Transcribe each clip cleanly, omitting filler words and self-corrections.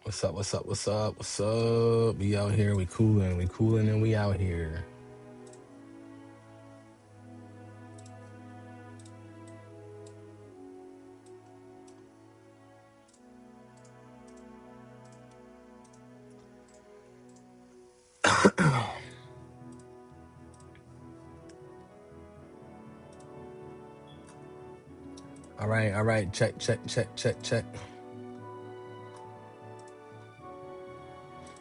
What's up? What's up? What's up? What's up? We out here. We cooling, and we out here. All right, all right. Check, check, check, check, check.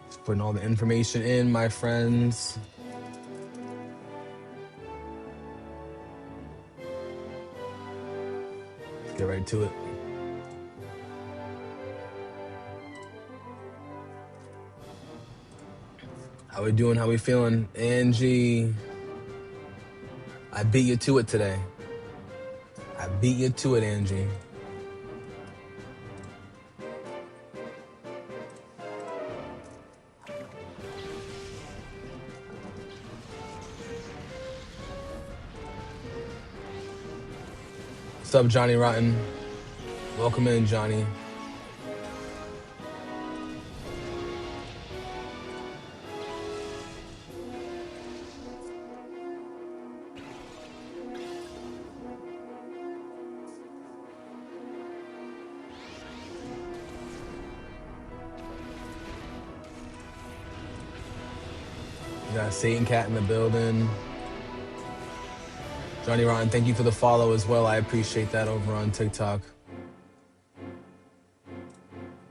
Just putting all the information in, my friends. Let's get right to it. How we doing? How we feeling? Angie, I beat you to it today. I beat you to it, Angie. What's up, Johnny Rotten? Welcome in, Johnny. We got Satan Cat in the building. Johnny Rotten, thank you for the follow as well. I appreciate that over on TikTok.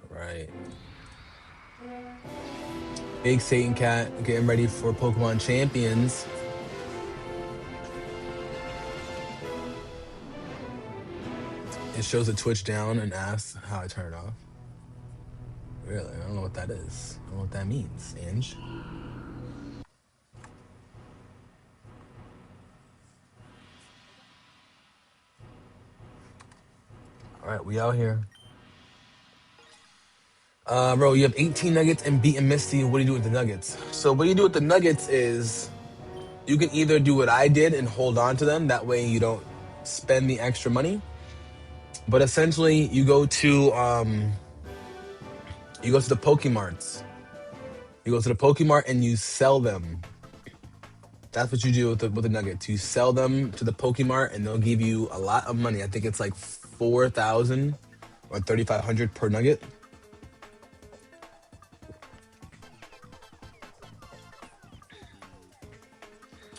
All right. Big Satan Cat getting ready for Pokemon Champions. It shows a Twitch down and asks how I turn it off. Really? I don't know what that is. I don't know what that means, Ange. All right, we out here. Bro, you have 18 nuggets and beaten Misty. What do you do with the nuggets? So what you do with the nuggets is you can either do what I did and hold on to them. That way you don't spend the extra money. But essentially, you go to the Pokemarts. You go to the Pokemart and you sell them. That's what you do with the nuggets. You sell them to the Pokemart and they'll give you a lot of money. I think it's like 4,000 or 3,500 per nugget.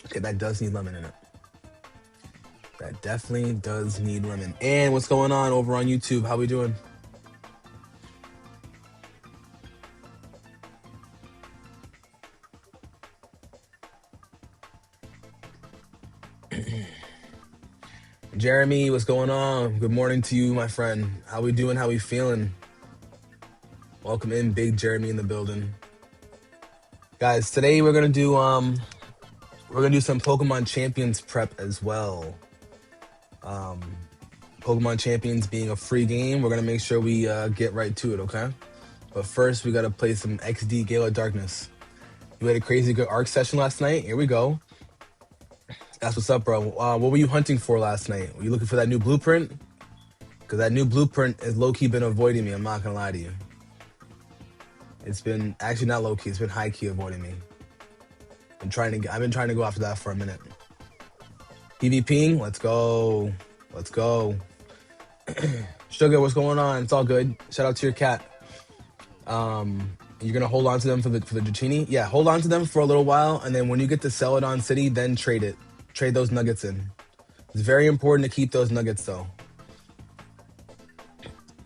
Okay, that does need lemon in it. That definitely does need lemon. And what's going on over on YouTube? How we doing? Jeremy, what's going on? Good morning to you, my friend. How we doing? How we feeling? Welcome in, Big Jeremy in the building. Guys, today we're gonna do some Pokemon Champions prep as well. Pokemon Champions being a free game, we're gonna make sure we get right to it, okay? But first, we gotta play some XD Gale of Darkness. You had a crazy good arc session last night. Here we go. That's what's up, bro. What were you hunting for last night? Were you looking for that new blueprint? Because that new blueprint has low-key been avoiding me. I'm not gonna lie to you. It's been actually not low-key. It's been high-key avoiding me. I've been trying to go after that for a minute. PvPing, let's go. Let's go. Sugar, what's going on? It's all good. Shout out to your cat. You're gonna hold on to them for the Dratini? Yeah, hold on to them for a little while, and then when you get to Celadon City, then trade it. Trade those nuggets in. It's very important to keep those nuggets though.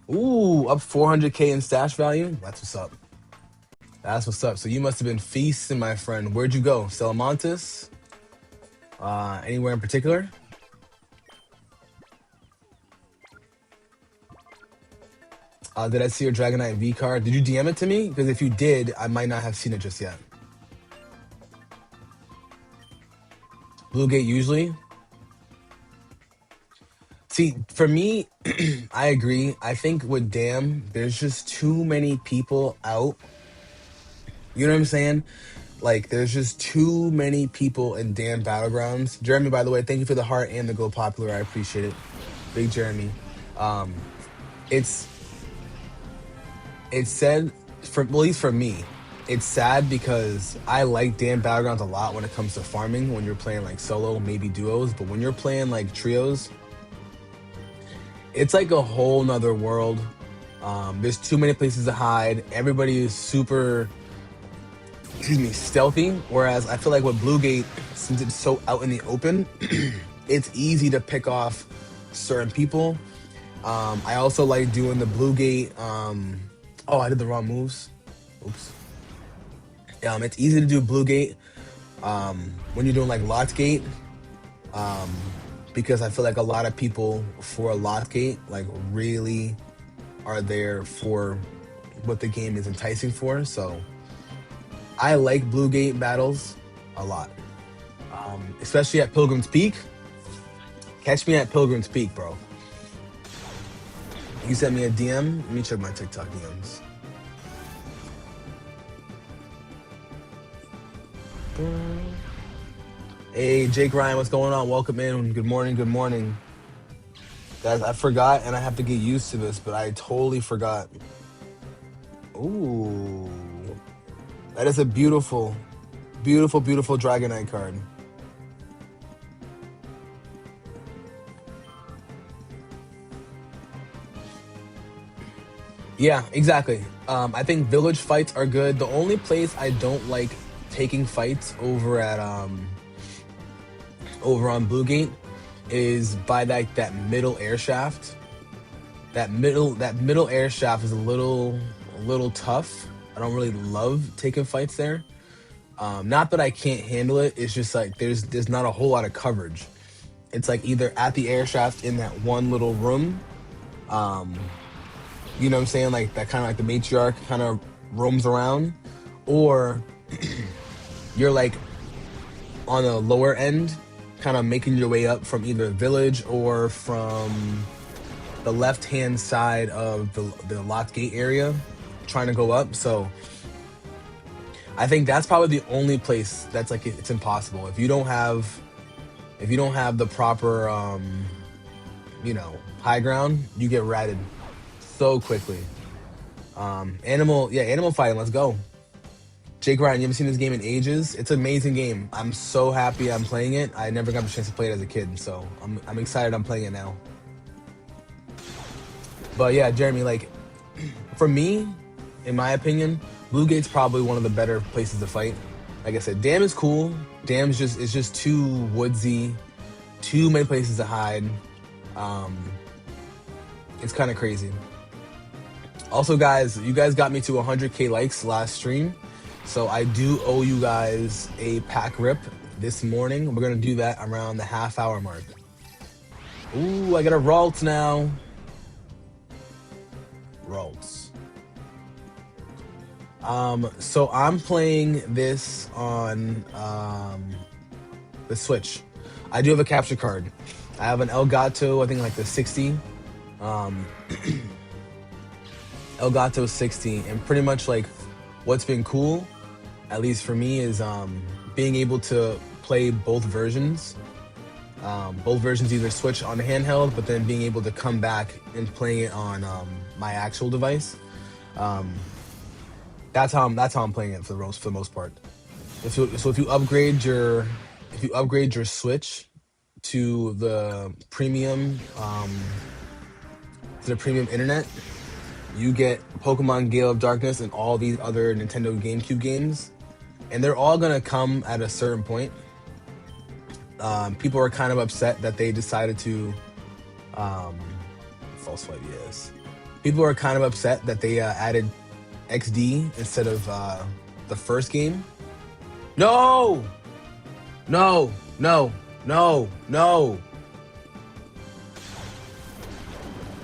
Ooh, up 400k in stash value. That's what's up. That's what's up. So you must have been feasting, my friend. Where'd you go? Salamantis? Anywhere in particular? Did I see your Dragonite V card? Did you DM it to me? Because if you did, I might not have seen it just yet. Blue Gate usually? See, for me, I agree. I think with Dam, there's just too many people out. You know what I'm saying? Like, there's just too many people in Dam Battlegrounds. Jeremy, by the way, thank you for the heart and the Go Popular. I appreciate it. Big Jeremy. It's said at least for me, it's sad because I like Dan Battlegrounds a lot when it comes to farming. When you're playing like solo, maybe duos, but when you're playing like trios, it's like a whole nother world. There's too many places to hide. Everybody is super, excuse me, stealthy. Whereas I feel like with Bluegate, since it's so out in the open, it's easy to pick off certain people. I also like doing the Bluegate. Oh, I did the wrong moves. Oops. It's easy to do Bluegate when you're doing like locked gate, because I feel like a lot of people for locked gate like really are there for what the game is enticing for. So I like Bluegate battles a lot, especially at Pilgrim's Peak. Catch me at Pilgrim's Peak, bro. You sent me a DM. Let me check my TikTok DMs. Hey, Jake Ryan, what's going on? Welcome in. Good morning. Good morning. Guys, I forgot, and I have to get used to this, but I totally forgot. Ooh. That is a beautiful, beautiful, beautiful Dragonite card. Yeah, exactly. I think village fights are good. The only place I don't like taking fights over on Bluegate is by that middle air shaft. That middle air shaft is a little tough. I don't really love taking fights there. Not that I can't handle it. It's just like there's not a whole lot of coverage. It's like either at the air shaft in that one little room, you know what I'm saying? Like that kind of like the matriarch kind of roams around, or you're like on a lower end, kind of making your way up from either village or from the left hand side of the locked gate area, trying to go up. So I think that's probably the only place that's like it's impossible if you don't have the proper high ground, you get ratted so quickly. Animal fighting, let's go. Jake Ryan, you haven't seen this game in ages. It's an amazing game. I'm so happy I'm playing it. I never got the chance to play it as a kid, so I'm excited I'm playing it now. But yeah, Jeremy, like for me, in my opinion, Bluegate's probably one of the better places to fight. Like I said, Dam is cool. Dam's just too woodsy, too many places to hide. Um, it's kind of crazy. Also, guys, you guys got me to 100K likes last stream, so I do owe you guys a pack rip this morning. We're gonna do that around the half-hour mark. Ooh, I got a Ralts now. Ralts. So I'm playing this on the Switch. I do have a capture card. I have an Elgato, I think like the 60. Um, Elgato 60, and pretty much like what's been cool, at least for me, is being able to play both versions. Both versions either switch on handheld, but then being able to come back and playing it on my actual device. That's how I'm playing it for the most part. If you upgrade your Switch to the premium internet, you get Pokemon Gale of Darkness and all these other Nintendo GameCube games, and they're all gonna come at a certain point. People are kind of upset that they decided to false swipe. Yes, people are kind of upset that they added XD instead of the first game. No, no, no, no, no,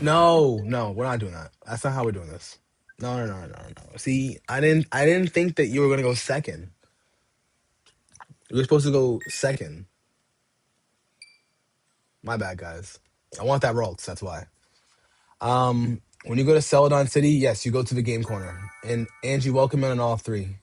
no. We're not doing that. That's not how we're doing this. No. See, I didn't think that you were gonna go second. You were supposed to go second. My bad, guys. I want that Ralts. That's why. When you go to Celadon City, yes, you go to the game corner. And Angie, welcome in on all three.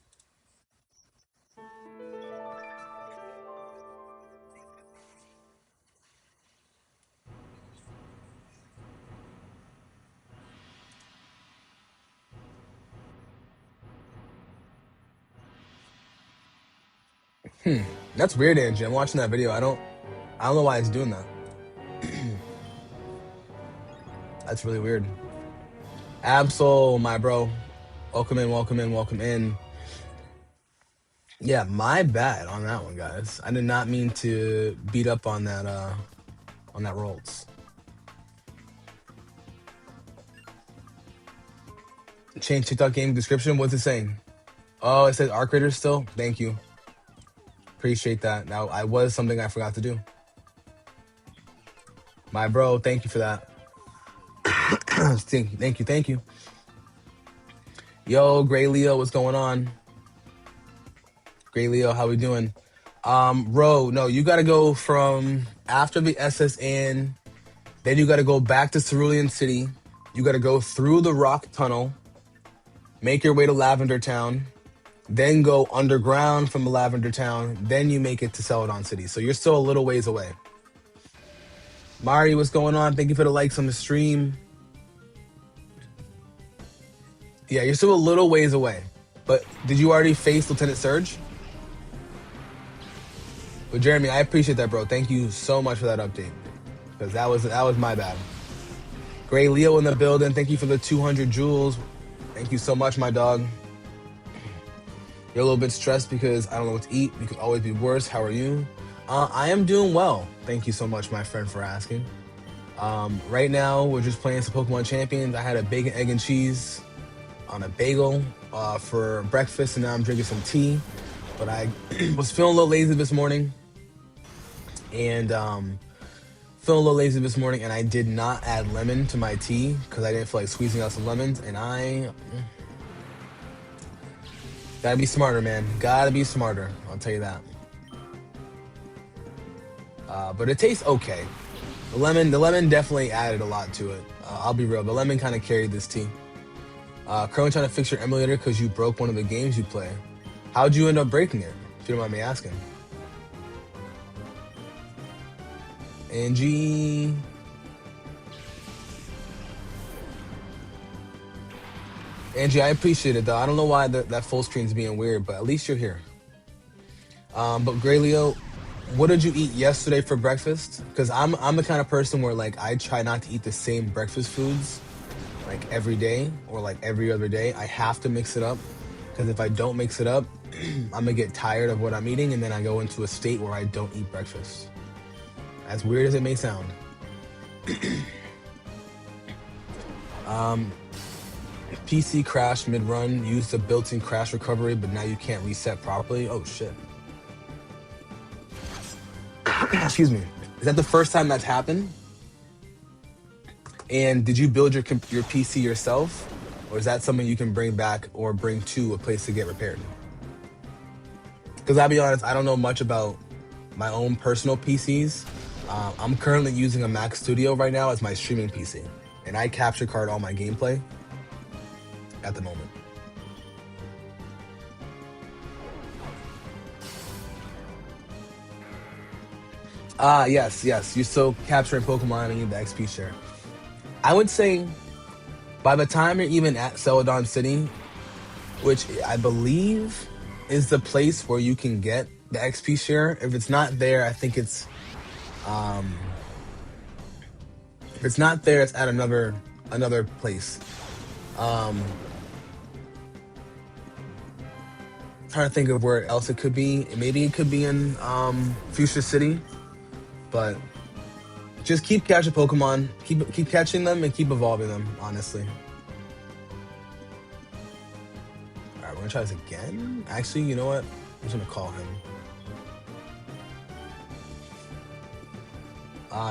That's weird, Angie. I'm watching that video. I don't know why it's doing that. That's really weird. Absol, my bro. Welcome in, welcome in, welcome in. Yeah, my bad on that one, guys. I did not mean to beat up on that Rolls. Change TikTok game description. What's it saying? Oh, it says Arc Raider still. Thank you. Appreciate that. Now, I was something I forgot to do. My bro, thank you for that. Thank you. Yo, Gray Leo, what's going on? Gray Leo, how we doing? Ro, no, you gotta go from after the SSN, then you gotta go back to Cerulean City. You gotta go through the Rock Tunnel, make your way to Lavender Town, then go underground from the Lavender Town, then you make it to Celadon City. So you're still a little ways away. Mari, what's going on? Thank you for the likes on the stream. Yeah, you're still a little ways away. But did you already face Lieutenant Surge? Well, Jeremy, I appreciate that, bro. Thank you so much for that update. Because that was my bad. Gray Leo in the building. Thank you for the 200 jewels. Thank you so much, my dog. You're a little bit stressed because I don't know what to eat. You could always be worse. How are you? I am doing well. Thank you so much, my friend, for asking. Right now, we're just playing some Pokemon Champions. I had a bacon, egg, and cheese on a bagel for breakfast, and now I'm drinking some tea. But I was feeling a little lazy this morning. And I did not add lemon to my tea because I didn't feel like squeezing out some lemons. And I gotta be smarter, man. Gotta be smarter. I'll tell you that. But it tastes okay. The lemon definitely added a lot to it. I'll be real. The lemon kind of carried this tea. Currently trying to fix your emulator because you broke one of the games you play. How'd you end up breaking it? If you don't mind me asking. Angie. Angie, I appreciate it though. I don't know why that full screen's being weird, but at least you're here. But Gray Leo, what did you eat yesterday for breakfast? Because I'm the kind of person where like I try not to eat the same breakfast foods like every day or like every other day. I have to mix it up because if I don't mix it up, I'm gonna get tired of what I'm eating and then I go into a state where I don't eat breakfast. As weird as it may sound. PC crashed mid-run, used the built-in crash recovery, but now you can't reset properly. Oh shit. Excuse me. Is that the first time that's happened? And did you build your PC yourself? Or is that something you can bring back or bring to a place to get repaired? Because I'll be honest, I don't know much about my own personal PCs. I'm currently using a Mac Studio right now as my streaming PC. And I capture card all my gameplay at the moment. Yes. You're still capturing Pokemon and you need the XP share. I would say by the time you're even at Celadon City, which I believe is the place where you can get the XP share. If it's not there, I think it's if it's not there, it's at another place. Trying to think of where else it could be. Maybe it could be in Fuchsia City, but just keep catching Pokemon, keep catching them, and keep evolving them. Honestly. All right, we're gonna try this again. Actually, you know what? I'm just gonna call him.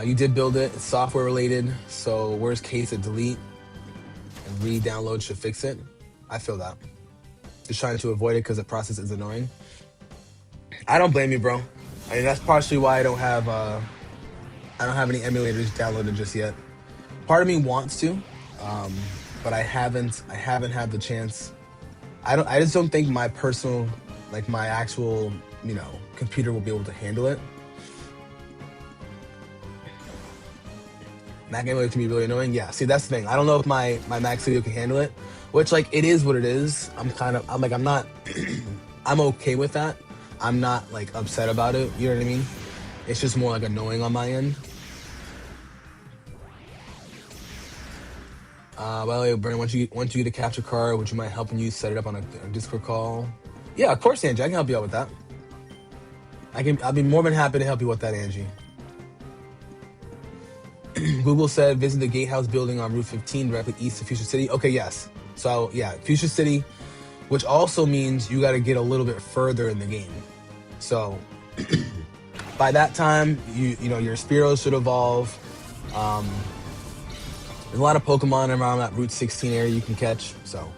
You did build it. It's software related, so worst case, a delete and re-download should fix it. I feel that. Just trying to avoid it because the process is annoying. I don't blame you, bro. I mean, that's partially why I don't have any emulators downloaded just yet. Part of me wants to, but I haven't had the chance. I just don't think my personal, like my actual, computer will be able to handle it. Mac emulator can be really annoying. Yeah, see, that's the thing. I don't know if my Mac Studio can handle it, which like it is what it is. I'm okay with that. I'm not like upset about it. You know what I mean? It's just more like annoying on my end. By the way, Brandon, once you get a capture card, would you mind helping you set it up on a Discord call? Yeah, of course, Angie. I can help you out with that. I'll be more than happy to help you with that, Angie. Google said visit the Gatehouse building on Route 15 directly east of Fuchsia City. Okay, yes. So yeah, Fuchsia City, which also means you got to get a little bit further in the game. So by that time, you know your Spearows should evolve. There's a lot of Pokemon around that Route 16 area you can catch. So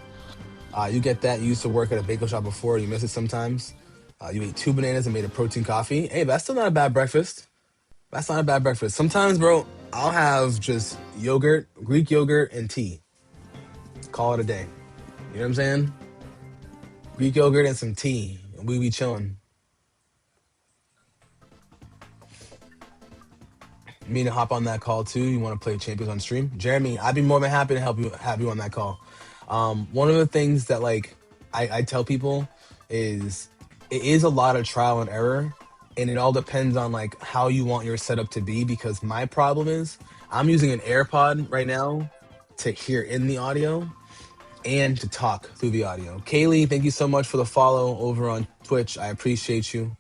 you get that. You used to work at a bagel shop before. You miss it sometimes. You ate 2 bananas and made a protein coffee. Hey, that's still not a bad breakfast. That's not a bad breakfast. Sometimes, bro, I'll have just yogurt, Greek yogurt, and tea. Call it a day. You know what I'm saying? Greek yogurt and some tea. And we be chilling. Me to hop on that call too. You want to play Champions on stream? Jeremy, I'd be more than happy to have you on that call. One of the things that like I tell people is it is a lot of trial and error, and it all depends on like how you want your setup to be, because my problem is I'm using an AirPod right now to hear in the audio and to talk through the audio. Kaylee, thank you so much for the follow over on Twitch. I appreciate you.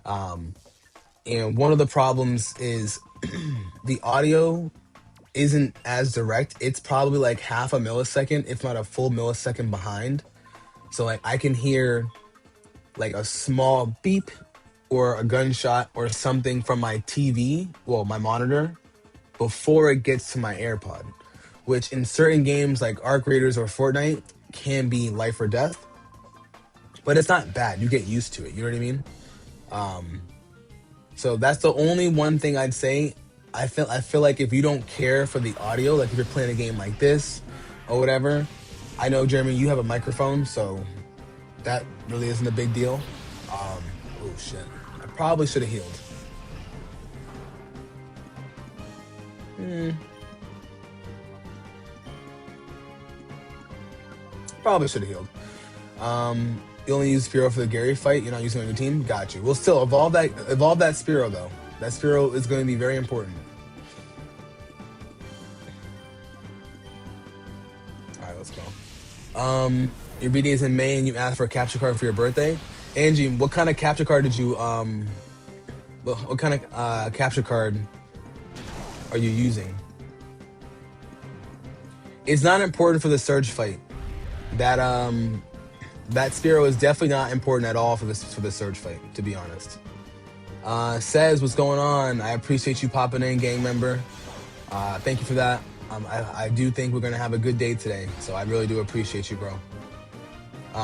And one of the problems is the audio isn't as direct. It's probably like half a millisecond, if not a full millisecond behind. So like I can hear like a small beep or a gunshot or something from my TV, well, my monitor, before it gets to my AirPod, which in certain games like Arc Raiders or Fortnite can be life or death, but it's not bad. You get used to it. You know what I mean? So that's the only one thing I'd say. I feel like if you don't care for the audio, like if you're playing a game like this or whatever, I know, Jeremy, you have a microphone, so that really isn't a big deal. Oh shit. I probably should have healed. Probably should have healed. You only use Spearow for the Gary fight. You're not using it on your team. Got you. We'll still evolve that Spearow though. That Spearow is going to be very important. All right, let's go. Your BD is in May, and you asked for a capture card for your birthday. Angie, what kind of capture card did you what kind of capture card are you using? It's not important for the Surge fight. That Spearow is definitely not important at all for the Surge fight, to be honest. Says, what's going on? I appreciate you popping in, gang member. Thank you for that. I do think we're going to have a good day today, so I really do appreciate you, bro.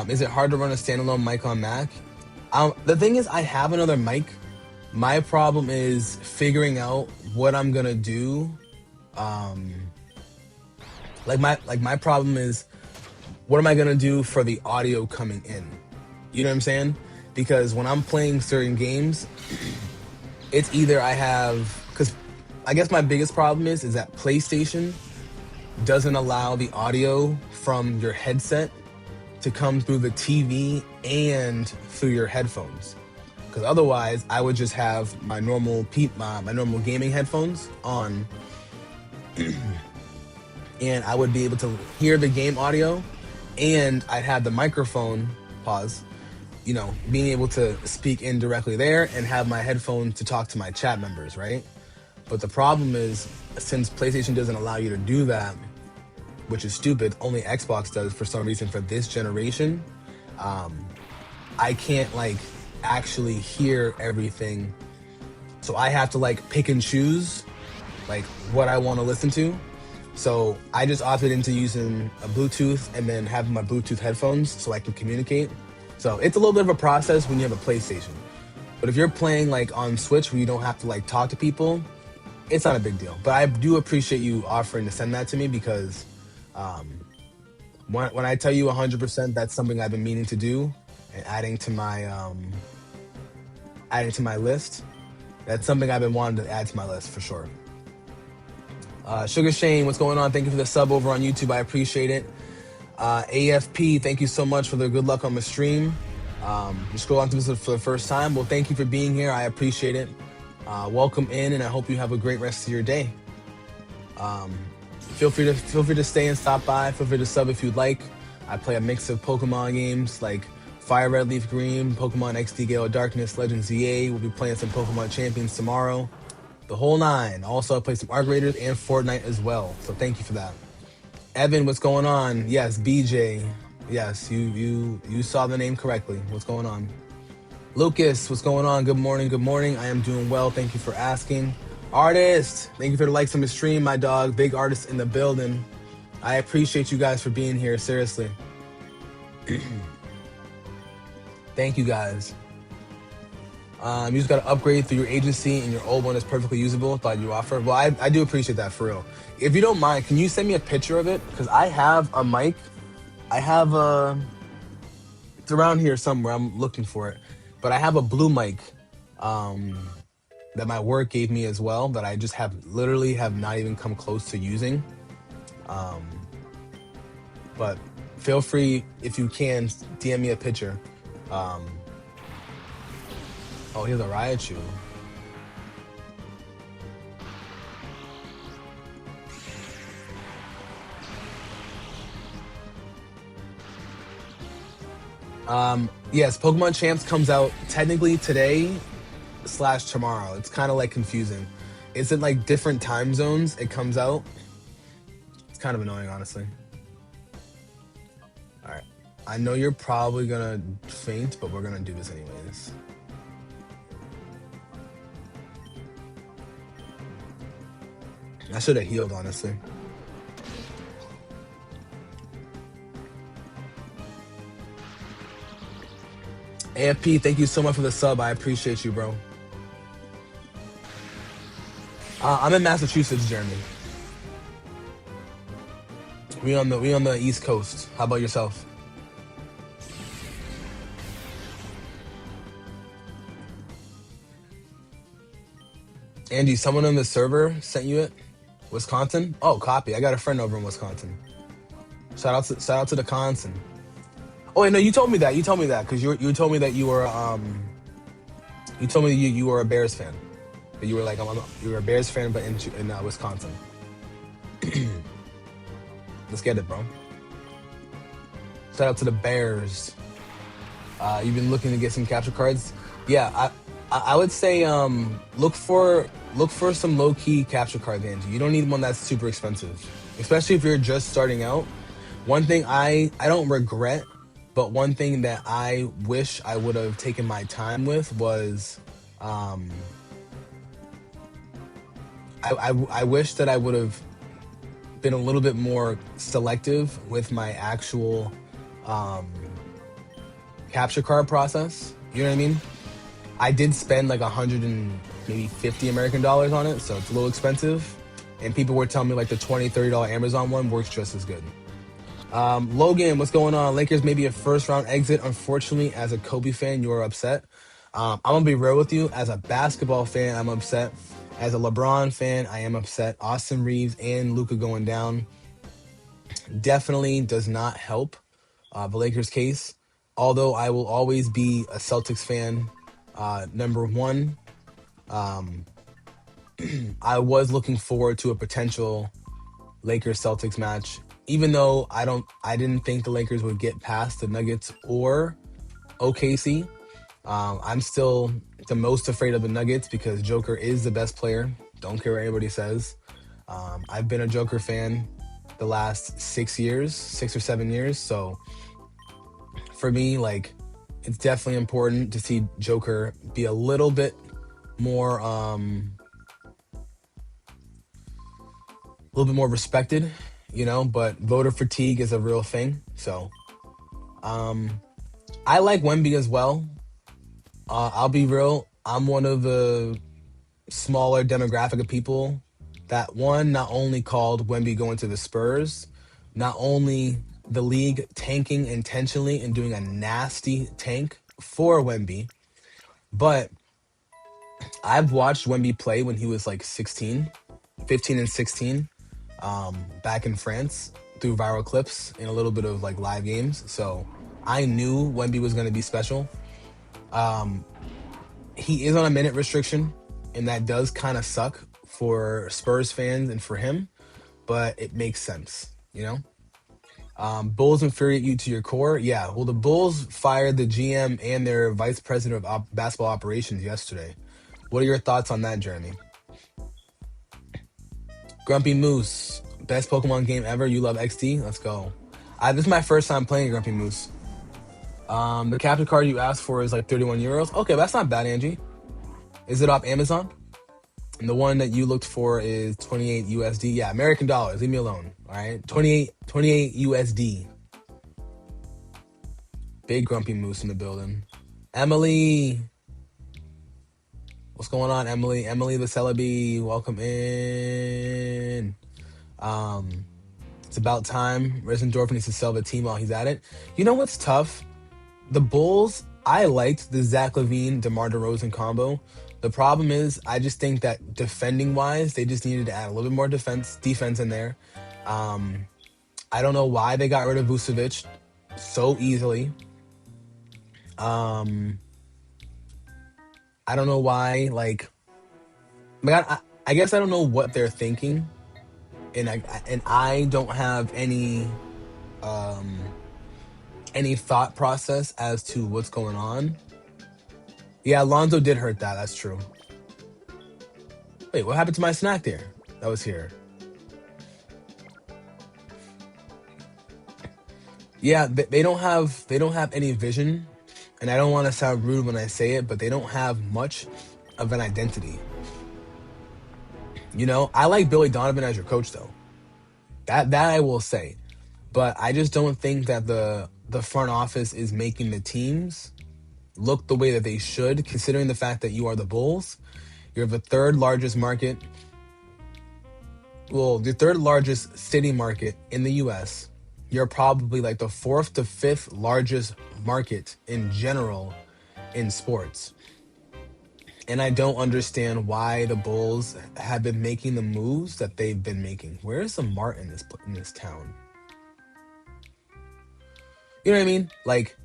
Is it hard to run a standalone mic on Mac? The thing is, I have another mic. My problem is figuring out what I'm going to do. My problem is, what am I going to do for the audio coming in? You know what I'm saying? Because when I'm playing certain games, it's either because I guess my biggest problem is that PlayStation doesn't allow the audio from your headset to come through the TV and through your headphones. Because otherwise, I would just have my normal gaming headphones on, and I would be able to hear the game audio, and I'd have the microphone being able to speak in directly there and have my headphone to talk to my chat members, right? But the problem is, since PlayStation doesn't allow you to do that, which is stupid, only Xbox does for some reason for this generation, I can't actually hear everything. So I have to pick and choose what I want to listen to. So I just opted into using a Bluetooth and then having my Bluetooth headphones so I can communicate. So it's a little bit of a process when you have a PlayStation. But if you're playing on Switch where you don't have to talk to people, it's not a big deal. But I do appreciate you offering to send that to me, because when I tell you 100%, that's something I've been meaning to do and adding to my list. That's something I've been wanting to add to my list for sure. Sugar Shane, what's going on? Thank you for the sub over on YouTube. I appreciate it. AFP, thank you so much for the good luck on the stream. You scroll onto this for the first time. Well, thank you for being here. I appreciate it. Welcome in, and I hope you have a great rest of your day. Feel free to stay and stop by. Feel free to sub if you'd like. I play a mix of Pokemon games like Fire Red, Leaf Green, Pokemon XD, Gale of Darkness, Legends EA. We'll be playing some Pokemon Champions tomorrow. The whole nine. Also, I play some Arc Raiders and Fortnite as well. So thank you for that. Evan, what's going on? Yes, BJ. Yes, you saw the name correctly. What's going on? Lucas, what's going on? Good morning, good morning. I am doing well. Thank you for asking. Artist, thank you for the likes on the stream, my dog. Big artist in the building. I appreciate you guys for being here, seriously. Thank you guys. You just got to upgrade through your agency and your old one is perfectly usable. Thought you offer. Well, I do appreciate that, for real. If you don't mind, can you send me a picture of it? Because I have a mic. I have it's around here somewhere. I'm looking for it. But I have a blue mic that my work gave me as well that I just literally have not even come close to using. But feel free, if you can, DM me a picture. Oh, he has a Raichu. Yes, Pokemon Champs comes out technically today / tomorrow. It's kind of like confusing. It's in like different time zones it comes out. It's kind of annoying, honestly. All right. I know you're probably gonna faint, but we're gonna do this anyways. I should have healed, honestly. AFP, thank you so much for the sub. I appreciate you, bro. I'm in Massachusetts, Jeremy. We on the East Coast. How about yourself? Andy, someone on the server sent you it? Wisconsin? Oh, copy. I got a friend over in Wisconsin. Shout out to the Wisconsin. Oh wait, no, you told me that. You told me that because you told me that you were you told me you were a Bears fan. But you were like you were a Bears fan, but in Wisconsin. Let's get it, bro. Shout out to the Bears. You've been looking to get some capture cards. Yeah, I would say look for some low key capture cards, Angie. You don't need one that's super expensive, especially if you're just starting out. One thing I don't regret, but one thing that I wish I would have taken my time with was I wish that I would have been a little bit more selective with my actual capture card process. You know what I mean? I did spend like $150 American dollars on it, so it's a little expensive. And people were telling me like the $20, $30 Amazon one works just as good. Logan, what's going on? Lakers may be a first round exit. Unfortunately, as a Kobe fan, you are upset. I'm gonna be real with you. As a basketball fan, I'm upset. As a LeBron fan, I am upset. Austin Reeves and Luka going down definitely does not help the Lakers' case. Although I will always be a Celtics fan. Number one, I was looking forward to a potential Lakers-Celtics match, even though I didn't think the Lakers would get past the Nuggets or OKC. I'm still the most afraid of the Nuggets because Joker is the best player. Don't care what anybody says. I've been a Joker fan the last 6 or 7 years. So for me, like, it's definitely important to see Joker be a little bit more, respected, but voter fatigue is a real thing. So, I like Wemby as well. I'll be real. I'm one of the smaller demographic of people that not only called Wemby going to the Spurs, not only the league tanking intentionally and doing a nasty tank for Wemby, but I've watched Wemby play when he was like 15 and 16, back in France through viral clips and a little bit of like live games. So I knew Wemby was going to be special. Um, he is on a minute restriction, and that does kind of suck for Spurs fans and for him, but it makes sense, you know? Bulls infuriate you to your core. Yeah, well, the Bulls fired the GM and their vice president of basketball operations yesterday. What are your thoughts on that, Jeremy? Grumpy Moose, best Pokemon game ever. You love XD? Let's go. This is my first time playing Grumpy Moose. The capture card you asked for is like 31 euros. Okay, that's not bad, Angie. Is it off Amazon? And the one that you looked for is 28 USD. Yeah, American dollars. Leave me alone. All right, 28 USD. Big Grumpy Moose in the building. Emily, what's going on, Emily? Emily the Celebi, welcome in. It's about time. Resendorf needs to sell the team while he's at it. You know what's tough? The Bulls, I liked the Zach LaVine, DeMar DeRozan combo. The problem is, I just think that defending-wise, they just needed to add a little bit more defense in there. I don't know why they got rid of Vucevic so easily. I don't know why. Like, my God, I guess I don't know what they're thinking, and I don't have any thought process as to what's going on. Yeah, Lonzo did hurt that. That's true. Wait, what happened to my snack there? That was here. Yeah, they don't have any vision, and I don't want to sound rude when I say it, but they don't have much of an identity. You know, I like Billy Donovan as your coach though. That I will say. But I just don't think that the front office is making the teams look the way that they should, considering the fact that you are the Bulls. You're the third largest market. Well, the third largest city market in the US. You're probably like the fourth to fifth largest market in general in sports. And I don't understand why the Bulls have been making the moves that they've been making. Where is the Mart in this town? You know what I mean? Like,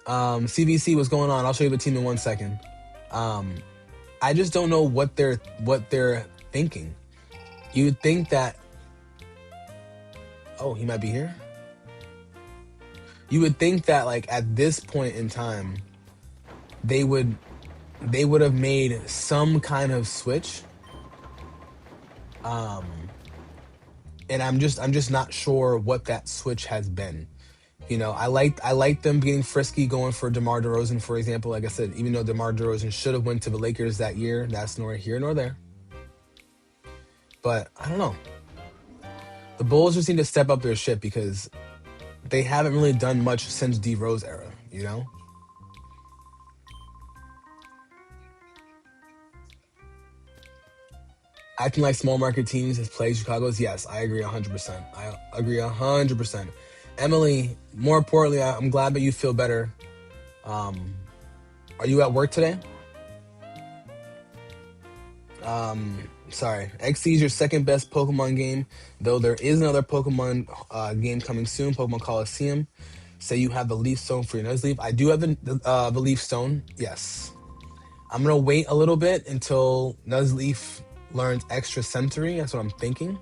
CBC, what's going on? I'll show you the team in 1 second. I just don't know what they're thinking. You'd think that. Oh, he might be here. You would think that, like, at this point in time, they would have made some kind of switch. And I'm just not sure what that switch has been. You know, I like them getting frisky, going for DeMar DeRozan, for example. Like I said, even though DeMar DeRozan should have went to the Lakers that year, that's nor here nor there. But I don't know. The Bulls just need to step up their shit because they haven't really done much since D Rose era, you know? Acting like small market teams has played Chicago's. Yes, I agree 100%. I agree 100%. Emily, more importantly, I'm glad that you feel better. Are you at work today? Sorry. XC is your second best Pokemon game, though there is another Pokemon game coming soon, Pokemon Coliseum. Say you have the Leaf Stone for your Nuzleaf. I do have the Leaf Stone, yes. I'm going to wait a little bit until Nuzleaf learns Extra Sensory. That's what I'm thinking.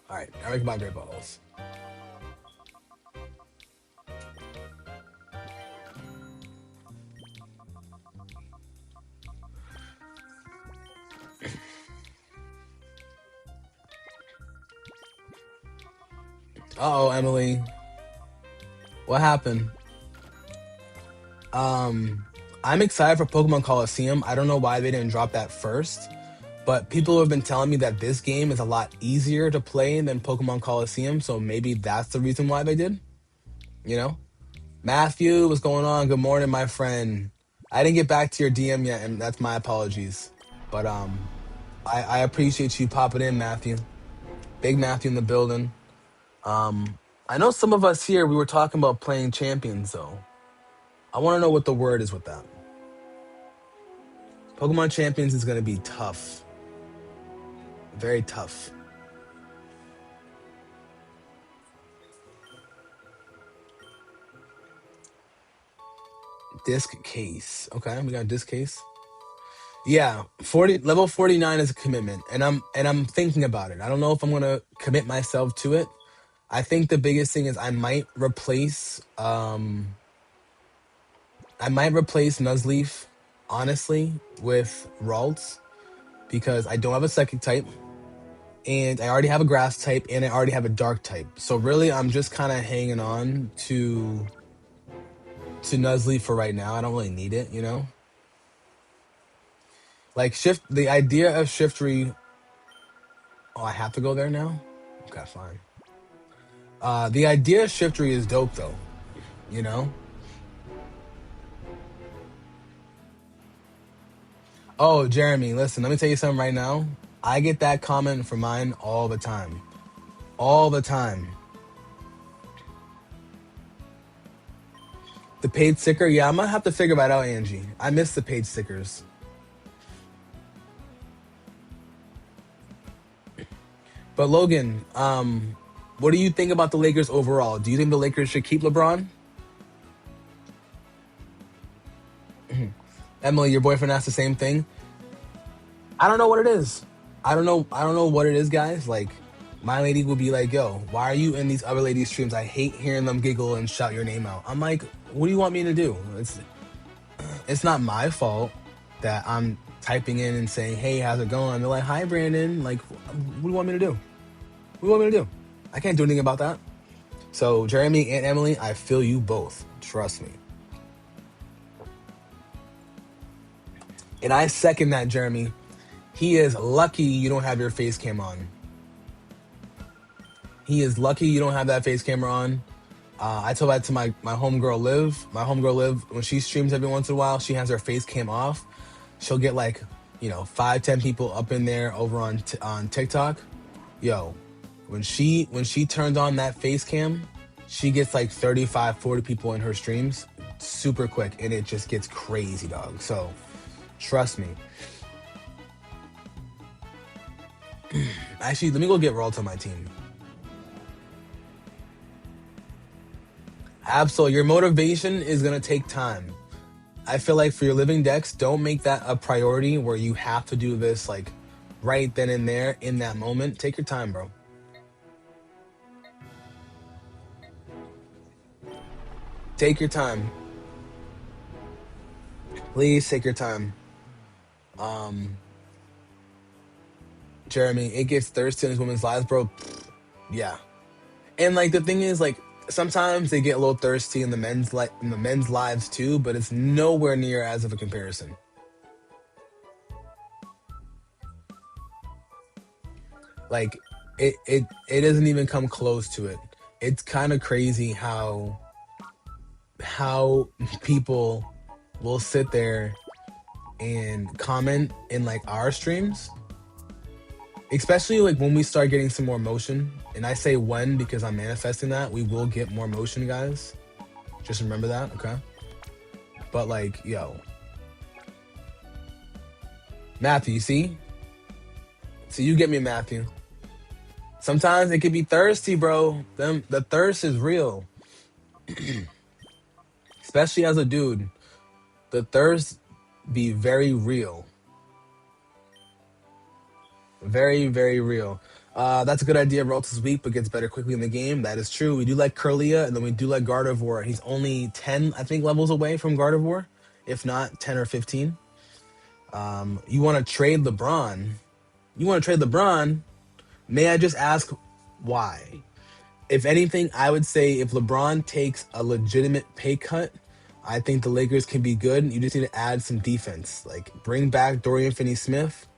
All right, now we can buy Great Balls. Uh-oh, Emily. What happened? I'm excited for Pokemon Coliseum. I don't know why they didn't drop that first, but people have been telling me that this game is a lot easier to play than Pokemon Coliseum, so maybe that's the reason why they did. You know? Matthew, what's going on? Good morning, my friend. I didn't get back to your DM yet, and that's my apologies. But I appreciate you popping in, Matthew. Big Matthew in the building. I know some of us here, we were talking about playing champions, though. I want to know what the word is with that. Pokemon Champions is going to be tough. Very tough. Disc case. Okay, we got disc case. Yeah, 40 level 49 is a commitment, and I'm thinking about it. I don't know if I'm gonna commit myself to it. I think the biggest thing is I might replace Nuzleaf, honestly, with Ralts because I don't have a psychic type, and I already have a grass type, and I already have a dark type. So really, I'm just kind of hanging on to Nuzleaf for right now. I don't really need it, you know. Like shift, the idea of Shiftry. Oh, I have to go there now. Okay, fine. The idea of Shiftry is dope, though. You know. Oh, Jeremy, listen. Let me tell you something right now. I get that comment from mine all the time. All the time. The paid sticker, yeah, I'm gonna have to figure that out, Angie. I miss the paid stickers. But Logan, what do you think about the Lakers overall? Do you think the Lakers should keep LeBron? Emily, your boyfriend asked the same thing. I don't know what it is. I don't know what it is, guys. Like, my lady will be like, "Yo, why are you in these other ladies' streams? I hate hearing them giggle and shout your name out." I'm like, "What do you want me to do?" It's not my fault that I'm typing in and saying, "Hey, how's it going?" They're like, "Hi, Brandon." Like, what do you want me to do? What do you want me to do? I can't do anything about that. So, Jeremy and Emily, I feel you both. Trust me. And I second that, Jeremy. He is lucky you don't have your face cam on. He is lucky you don't have that face camera on. I told that to my homegirl Liv. My homegirl Liv, when she streams every once in a while, she has her face cam off. She'll get like, 5, 10 people up in there over on TikTok. Yo, when she turns on that face cam, she gets like 35, 40 people in her streams super quick, and it just gets crazy, dog. So trust me. Actually, let me go get Ralt on my team. Absol, your motivation is gonna take time. I feel like for your living decks, don't make that a priority where you have to do this like right then and there in that moment. Take your time, bro. Take your time. Please take your time. Jeremy, it gets thirsty in these women's lives, bro. Yeah. And like the thing is, like, sometimes they get a little thirsty in the men's lives too, but it's nowhere near as of a comparison. Like it doesn't even come close to it. It's kind of crazy how people will sit there and comment in like our streams, especially like when we start getting some more motion. And I say when because I'm manifesting that we will get more motion, guys. Just remember that, okay? But like, yo, Matthew, you see? So you get me, Matthew. Sometimes it can be thirsty, bro. The thirst is real. Especially as a dude. The thirst be very real. Very, very real. That's a good idea. Ralt is weak, but gets better quickly in the game. That is true. We do like Curlia, and then we do like Gardevoir. He's only 10, I think, levels away from Gardevoir, if not 10 or 15. You want to trade LeBron? You want to trade LeBron? May I just ask why? If anything, I would say if LeBron takes a legitimate pay cut, I think the Lakers can be good. You just need to add some defense. Like, bring back Dorian Finney-Smith.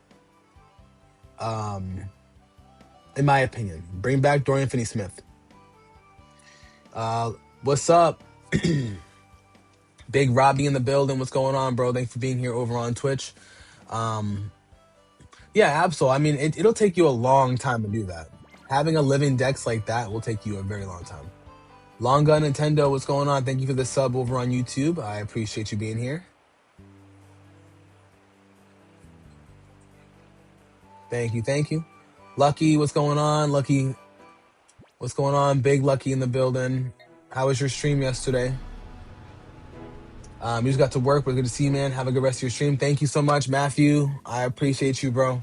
In my opinion, bring back Dorian Finney-Smith. What's up? Big Robbie in the building. What's going on, bro? Thanks for being here over on Twitch. Yeah, absolutely. I mean, it'll take you a long time to do that. Having a living dex like that will take you a very long time. Long Gun Nintendo, what's going on? Thank you for the sub over on YouTube. I appreciate you being here. Thank you, thank you. Lucky, what's going on? Lucky, what's going on? Big Lucky in the building. How was your stream yesterday? You just got to work, but good to see you, man. Have a good rest of your stream. Thank you so much, Matthew. I appreciate you, bro.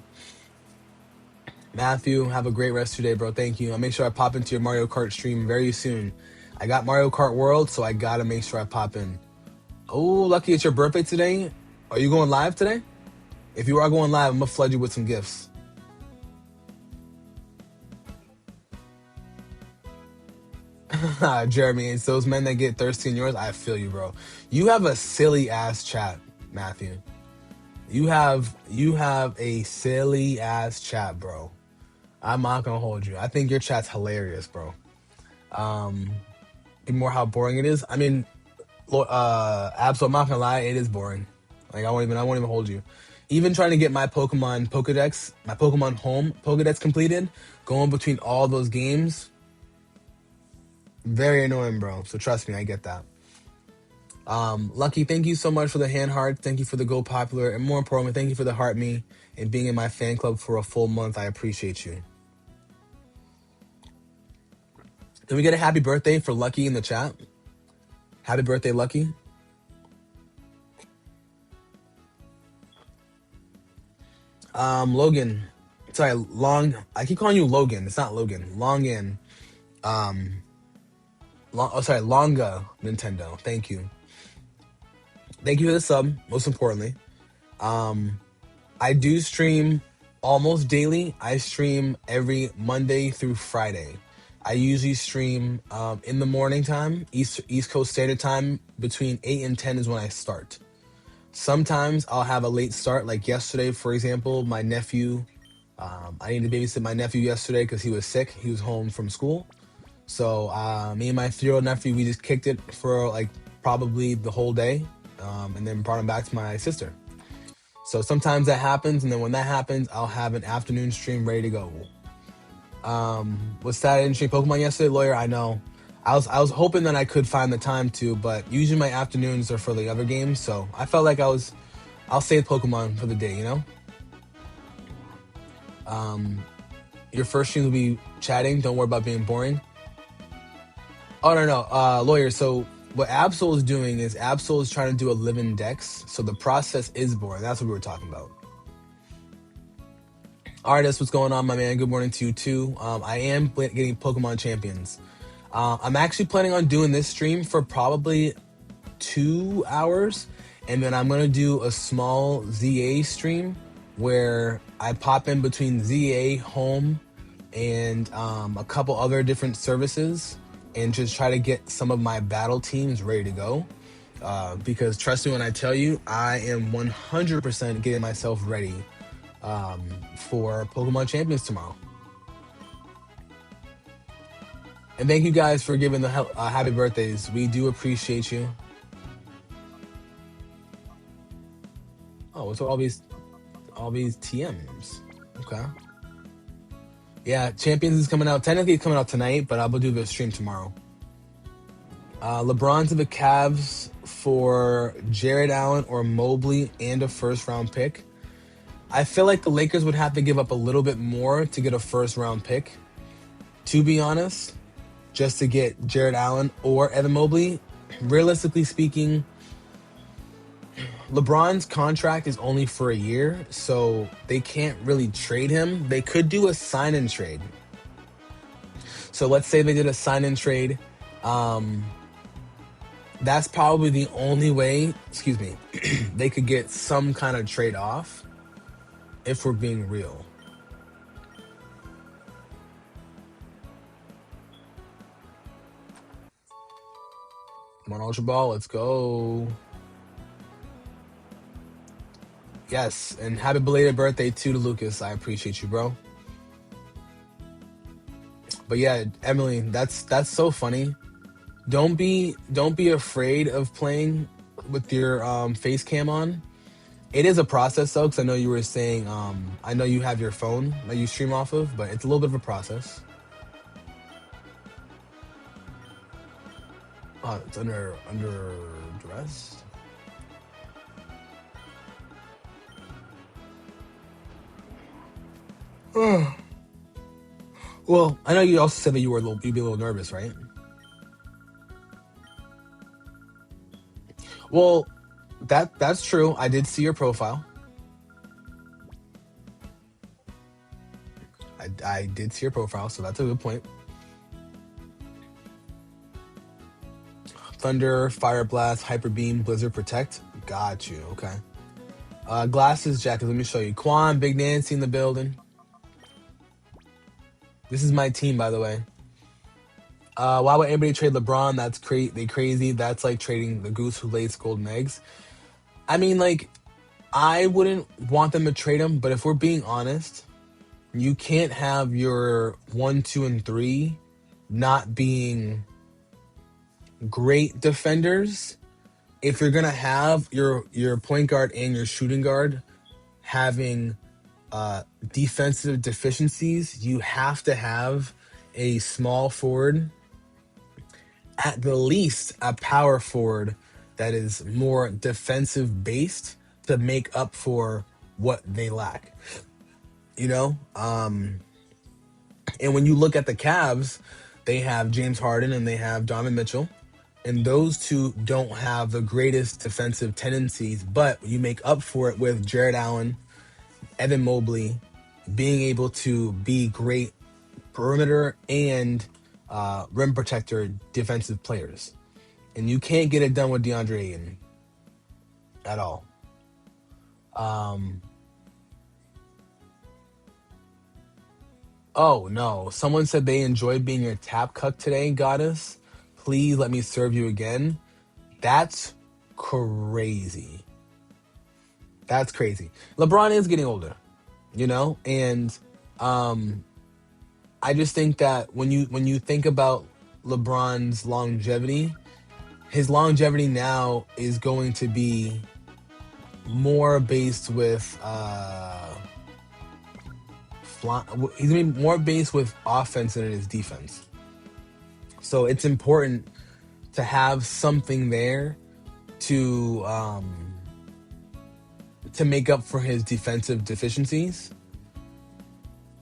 Matthew, have a great rest of your day, bro. Thank you. I'll make sure I pop into your Mario Kart stream very soon. I got Mario Kart World, so I gotta make sure I pop in. Oh, lucky it's your birthday today. Are you going live today? If you are going live, I'm gonna flood you with some gifts. Jeremy, it's those men that get thirsty in yours. I feel you, bro. You have a silly ass chat, Matthew. You have a silly ass chat, bro. I'm not gonna hold you. I think your chat's hilarious, bro. More how boring it is. I mean, Absol, I'm not gonna lie, it is boring. Like I won't even hold you. Even trying to get my Pokemon Pokedex, my Pokemon Home Pokedex completed, going between all those games, very annoying, bro. So trust me, I get that. Lucky, thank you so much for the hand heart. Thank you for the Go Popular, and more importantly, thank you for the heart me and being in my fan club for a full month. I appreciate you. Can we get a happy birthday for Lucky in the chat? Happy birthday, Lucky. Logan. Sorry, Long. I keep calling you Logan. It's not Logan. Longin. Longa Nintendo. Thank you. Thank you for the sub, most importantly. I do stream almost daily. I stream every Monday through Friday. I usually stream in the morning time, East Coast Standard Time. Between 8 and 10 is when I start. Sometimes I'll have a late start, like yesterday, for example. My nephew, I needed to babysit my nephew yesterday because he was sick. He was home from school. So me and my 3-year-old nephew, we just kicked it for like probably the whole day, and then brought him back to my sister. So sometimes that happens, and then when that happens, I'll have an afternoon stream ready to go. Was Saturday in stream Pokemon yesterday, Lawyer? I know. I was hoping that I could find the time to, but usually my afternoons are for the other games, so I felt like I'll save Pokemon for the day, you know? Your first stream will be chatting. Don't worry about being boring. Oh, no. Lawyer, so what Absol is doing is Absol is trying to do a live-in dex, so the process is boring. That's what we were talking about. Artist, what's going on, my man? Good morning to you, too. I am getting Pokemon Champions. I'm actually planning on doing this stream for probably 2 hours, and then I'm going to do a small ZA stream where I pop in between ZA, home, and a couple other different services and just try to get some of my battle teams ready to go. Because trust me when I tell you, I am 100% getting myself ready for Pokemon Champions tomorrow. And thank you guys for giving the happy birthdays. We do appreciate you. Oh, what's all these TMs? Okay. Yeah, Champions is coming out. Technically, it's coming out tonight, but I'll do the stream tomorrow. LeBron to the Cavs for Jared Allen or Mobley and a first-round pick. I feel like the Lakers would have to give up a little bit more to get a first-round pick, to be honest, just to get Jared Allen or Evan Mobley. Realistically speaking, LeBron's contract is only for a year, so they can't really trade him. They could do a sign-and trade. So let's say they did a sign-and trade. That's probably the only way, they could get some kind of trade off, if we're being real. Come on, Ultra Ball, let's go. Yes, and happy belated birthday too to Lucas. I appreciate you, bro. But yeah, Emily, that's so funny. Don't be afraid of playing with your face cam on. It is a process though, because I know you were saying I know you have your phone that you stream off of, but it's a little bit of a process. Oh, it's under duress. Well, I know you also said that you'd be a little nervous, right? Well, that's true. I did see your profile. I did see your profile, so that's a good point. Thunder, Fire Blast, Hyper Beam, Blizzard Protect. Got you. Okay. Glasses, jacket. Let me show you. Quan, Big Nancy in the building. This is my team, by the way. Why would anybody trade LeBron? That's they crazy. That's like trading the goose who lays golden eggs. I mean, like, I wouldn't want them to trade him, but if we're being honest, you can't have your 1, 2, and 3 not being great defenders. If you're gonna have your point guard and your shooting guard having defensive deficiencies, you have to have a small forward, at the least a power forward that is more defensive based to make up for what they lack. You know? And when you look at the Cavs, they have James Harden and they have Donovan Mitchell. And those two don't have the greatest defensive tendencies, but you make up for it with Jared Allen, Evan Mobley, being able to be great perimeter and rim protector defensive players. And you can't get it done with DeAndre Ayton at all. Oh, no. Someone said they enjoyed being your tap cuck today, goddess. Please let me serve you again. That's crazy. That's crazy. LeBron is getting older, you know? And I just think that when you think about LeBron's longevity, his longevity now is going to be more based with he's gonna be more based with offense than it is defense. So it's important to have something there to make up for his defensive deficiencies.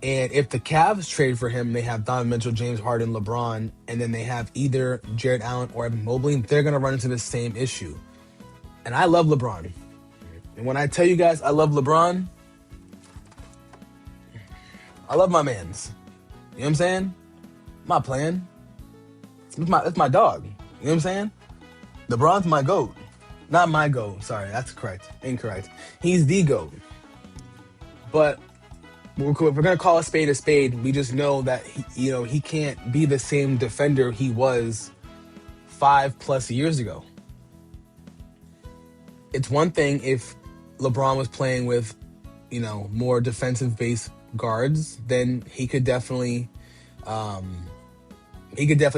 And if the Cavs trade for him, they have Donovan Mitchell, James Harden, LeBron, and then they have either Jared Allen or Evan Mobley, they're going to run into the same issue. And I love LeBron. And when I tell you guys I love LeBron, I love my mans. You know what I'm saying? I'm not playing. That's my dog. You know what I'm saying? LeBron's my GOAT. Not my GOAT. Sorry, that's correct. Incorrect. He's the GOAT. But if we're gonna call a spade, we just know that he can't be the same defender he was 5+ years ago. It's one thing if LeBron was playing with, more defensive based guards, then he could definitely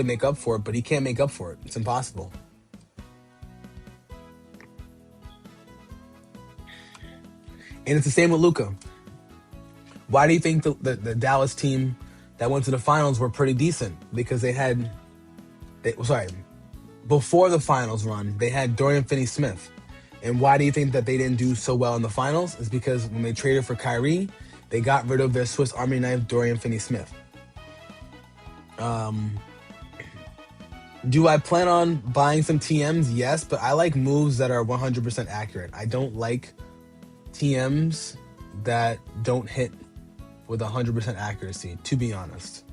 make up for it, but he can't make up for it. It's impossible. And it's the same with Luka. Why do you think the Dallas team that went to the finals were pretty decent? Because before the finals run, they had Dorian Finney-Smith. And why do you think that they didn't do so well in the finals? It's because when they traded for Kyrie, they got rid of their Swiss Army knife, Dorian Finney-Smith. Do I plan on buying some TMs? Yes, but I like moves that are 100% accurate. I don't like TMs that don't hit with 100% accuracy, to be honest.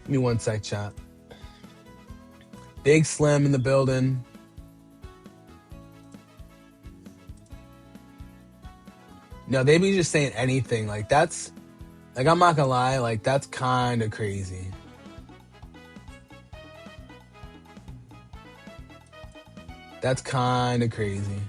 Give me one sec, chat. Big Slim in the building. No, they be just saying anything. Like, that's... Like, I'm not gonna lie. Like, that's kind of crazy. That's kind of crazy.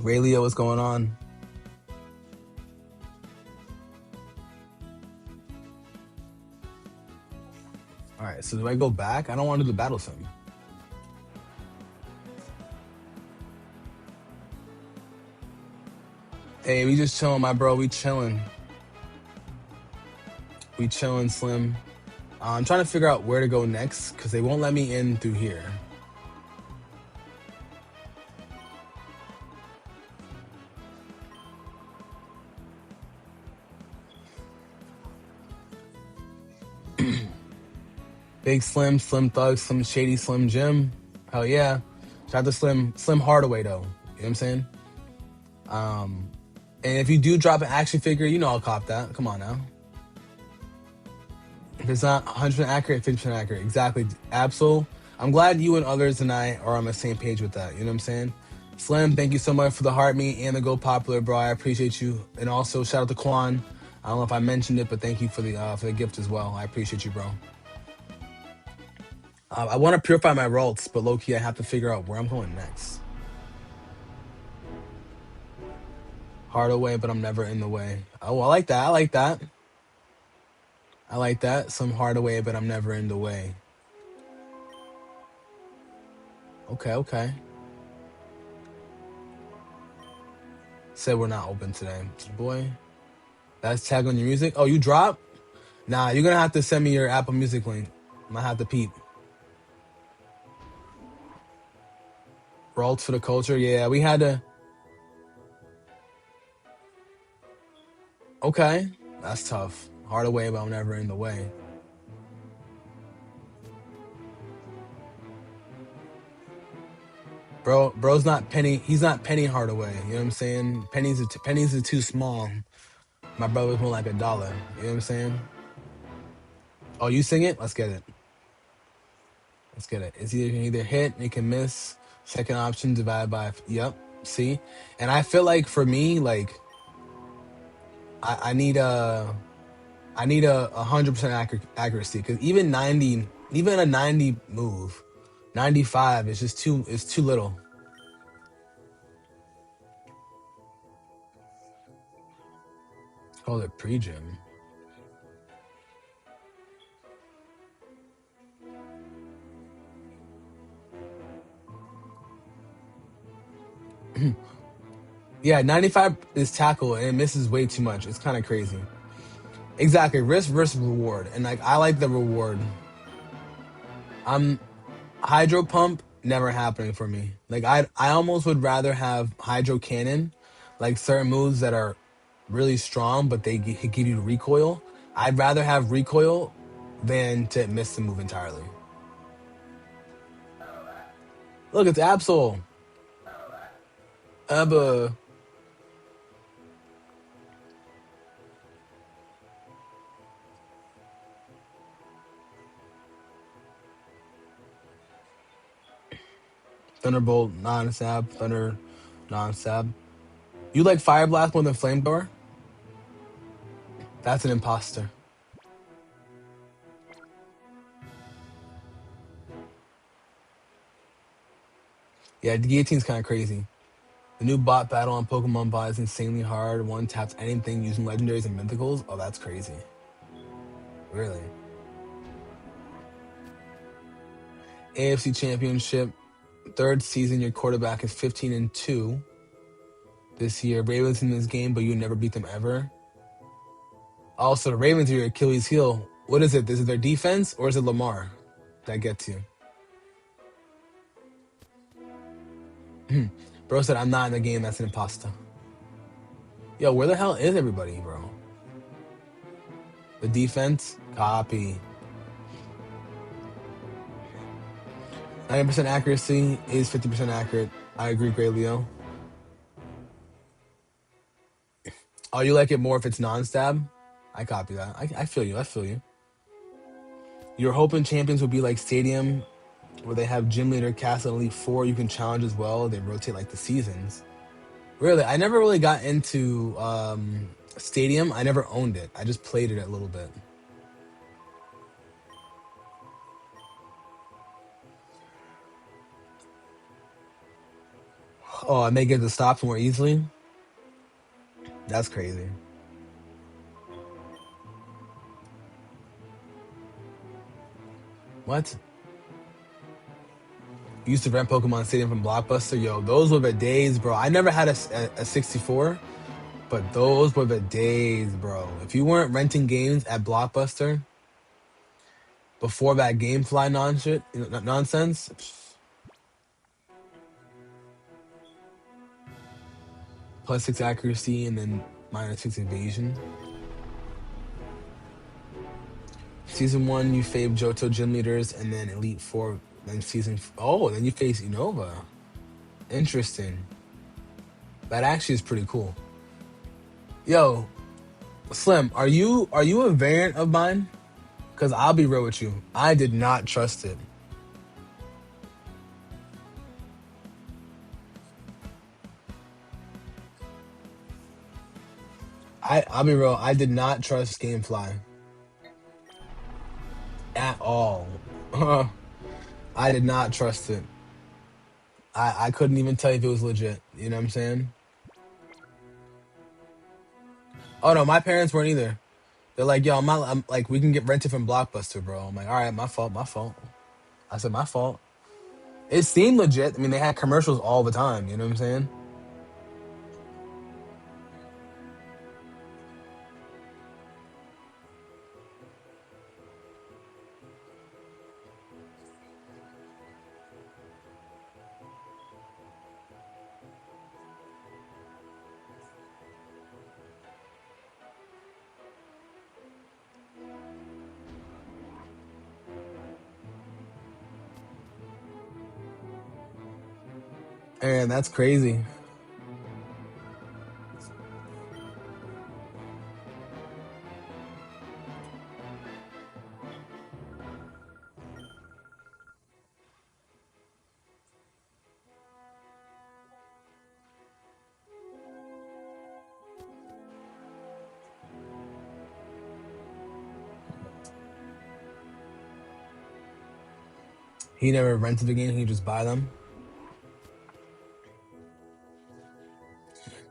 Ray Leo, what's going on? All right, so do I go back? I don't want to do the battle sim. Hey, we just chilling, my bro. We chilling. We chilling, Slim. I'm trying to figure out where to go next because they won't let me in through here. Big Slim, Slim Thug, Slim Shady, Slim Jim. Hell yeah. Shout out to Slim Hardaway though. You know what I'm saying? And if you do drop an action figure, you know I'll cop that. Come on now. If it's not 100% accurate, 50% accurate. Exactly. Absol. I'm glad you and others and I are on the same page with that. You know what I'm saying? Slim, thank you so much for the heart me and the Go Popular, bro. I appreciate you. And also shout out to Quan. I don't know if I mentioned it, but thank you for the gift as well. I appreciate you, bro. I want to purify my rolls, but low key, I have to figure out where I'm going next. Hard away, but I'm never in the way. Oh, I like that. I like that. I like that. Some hard away, but I'm never in the way. Okay, okay. Said we're not open today. Boy, that's tag on your music. Oh, you drop? Nah, you're gonna have to send me your Apple Music link. I might have to peep. Rolls for the culture. Yeah, we had to. Okay, that's tough. Hard away, but I'm never in the way. Bro's not Penny. He's not Penny Hardaway. You know what I'm saying? Pennies are too small. My brother's more like $1. You know what I'm saying? Oh, you sing it? Let's get it. Let's get it. It's either hit, it can miss. Second option divided by yep. See, and I feel like for me, like I need I need a 100% accuracy because even 90, even a 90 move, 95 is just too. It's too little. Call it pre-gym. Yeah, 95 is tackle and it misses way too much. It's kind of crazy. Exactly, risk versus reward, and like I like the reward. I'm hydro pump never happening for me. Like I almost would rather have hydro cannon, like certain moves that are really strong but they give you recoil. I'd rather have recoil than to miss the move entirely. Look, it's Absol. Abba. Thunderbolt, non-sab, Thunder, non-sab. You like Fire Blast more than Flamethrower? That's an imposter. Yeah, the guillotine's kind of crazy. The new bot battle on Pokemon Bot is insanely hard. One taps anything using legendaries and mythicals. Oh, that's crazy. Really? AFC Championship, third season. Your quarterback is 15-2 this year. Ravens in this game, but you never beat them ever. Also, the Ravens are your Achilles heel. What is it? Is it their defense or is it Lamar that gets you? Bro said, I'm not in the game. That's an imposter. Yo, where the hell is everybody, bro? The defense? Copy. 90% accuracy is 50% accurate. I agree, Gray Leo. Oh, you like it more if it's non-stab? I copy that. I feel you. I feel you. You're hoping champions would be like Stadium, where they have gym leader cast at Elite Four. You can challenge as well. They rotate like the seasons. Really, I never really got into Stadium. I never owned it. I just played it a little bit. Oh, I may get the stops more easily. That's crazy. What? Used to rent Pokemon Stadium from Blockbuster. Yo, those were the days, bro. I never had a 64, but those were the days, bro. If you weren't renting games at Blockbuster before that GameFly nonsense, +6 accuracy and then -6 evasion. Season 1, you fave Johto gym leaders, and then Elite 4. Then then you face Unova. Interesting. That actually is pretty cool. Yo, Slim, are you a variant of mine? Because I'll be real with you, I did not trust it. I'll be real, I did not trust GameFly at all. I did not trust it. I couldn't even tell you if it was legit. You know what I'm saying? Oh no, my parents weren't either. They're like, yo, I'm like, we can get rented from Blockbuster, bro. I'm like, all right, my fault, my fault. I said, my fault. It seemed legit. I mean, they had commercials all the time. You know what I'm saying? And that's crazy. He never rented the game. He just buy them.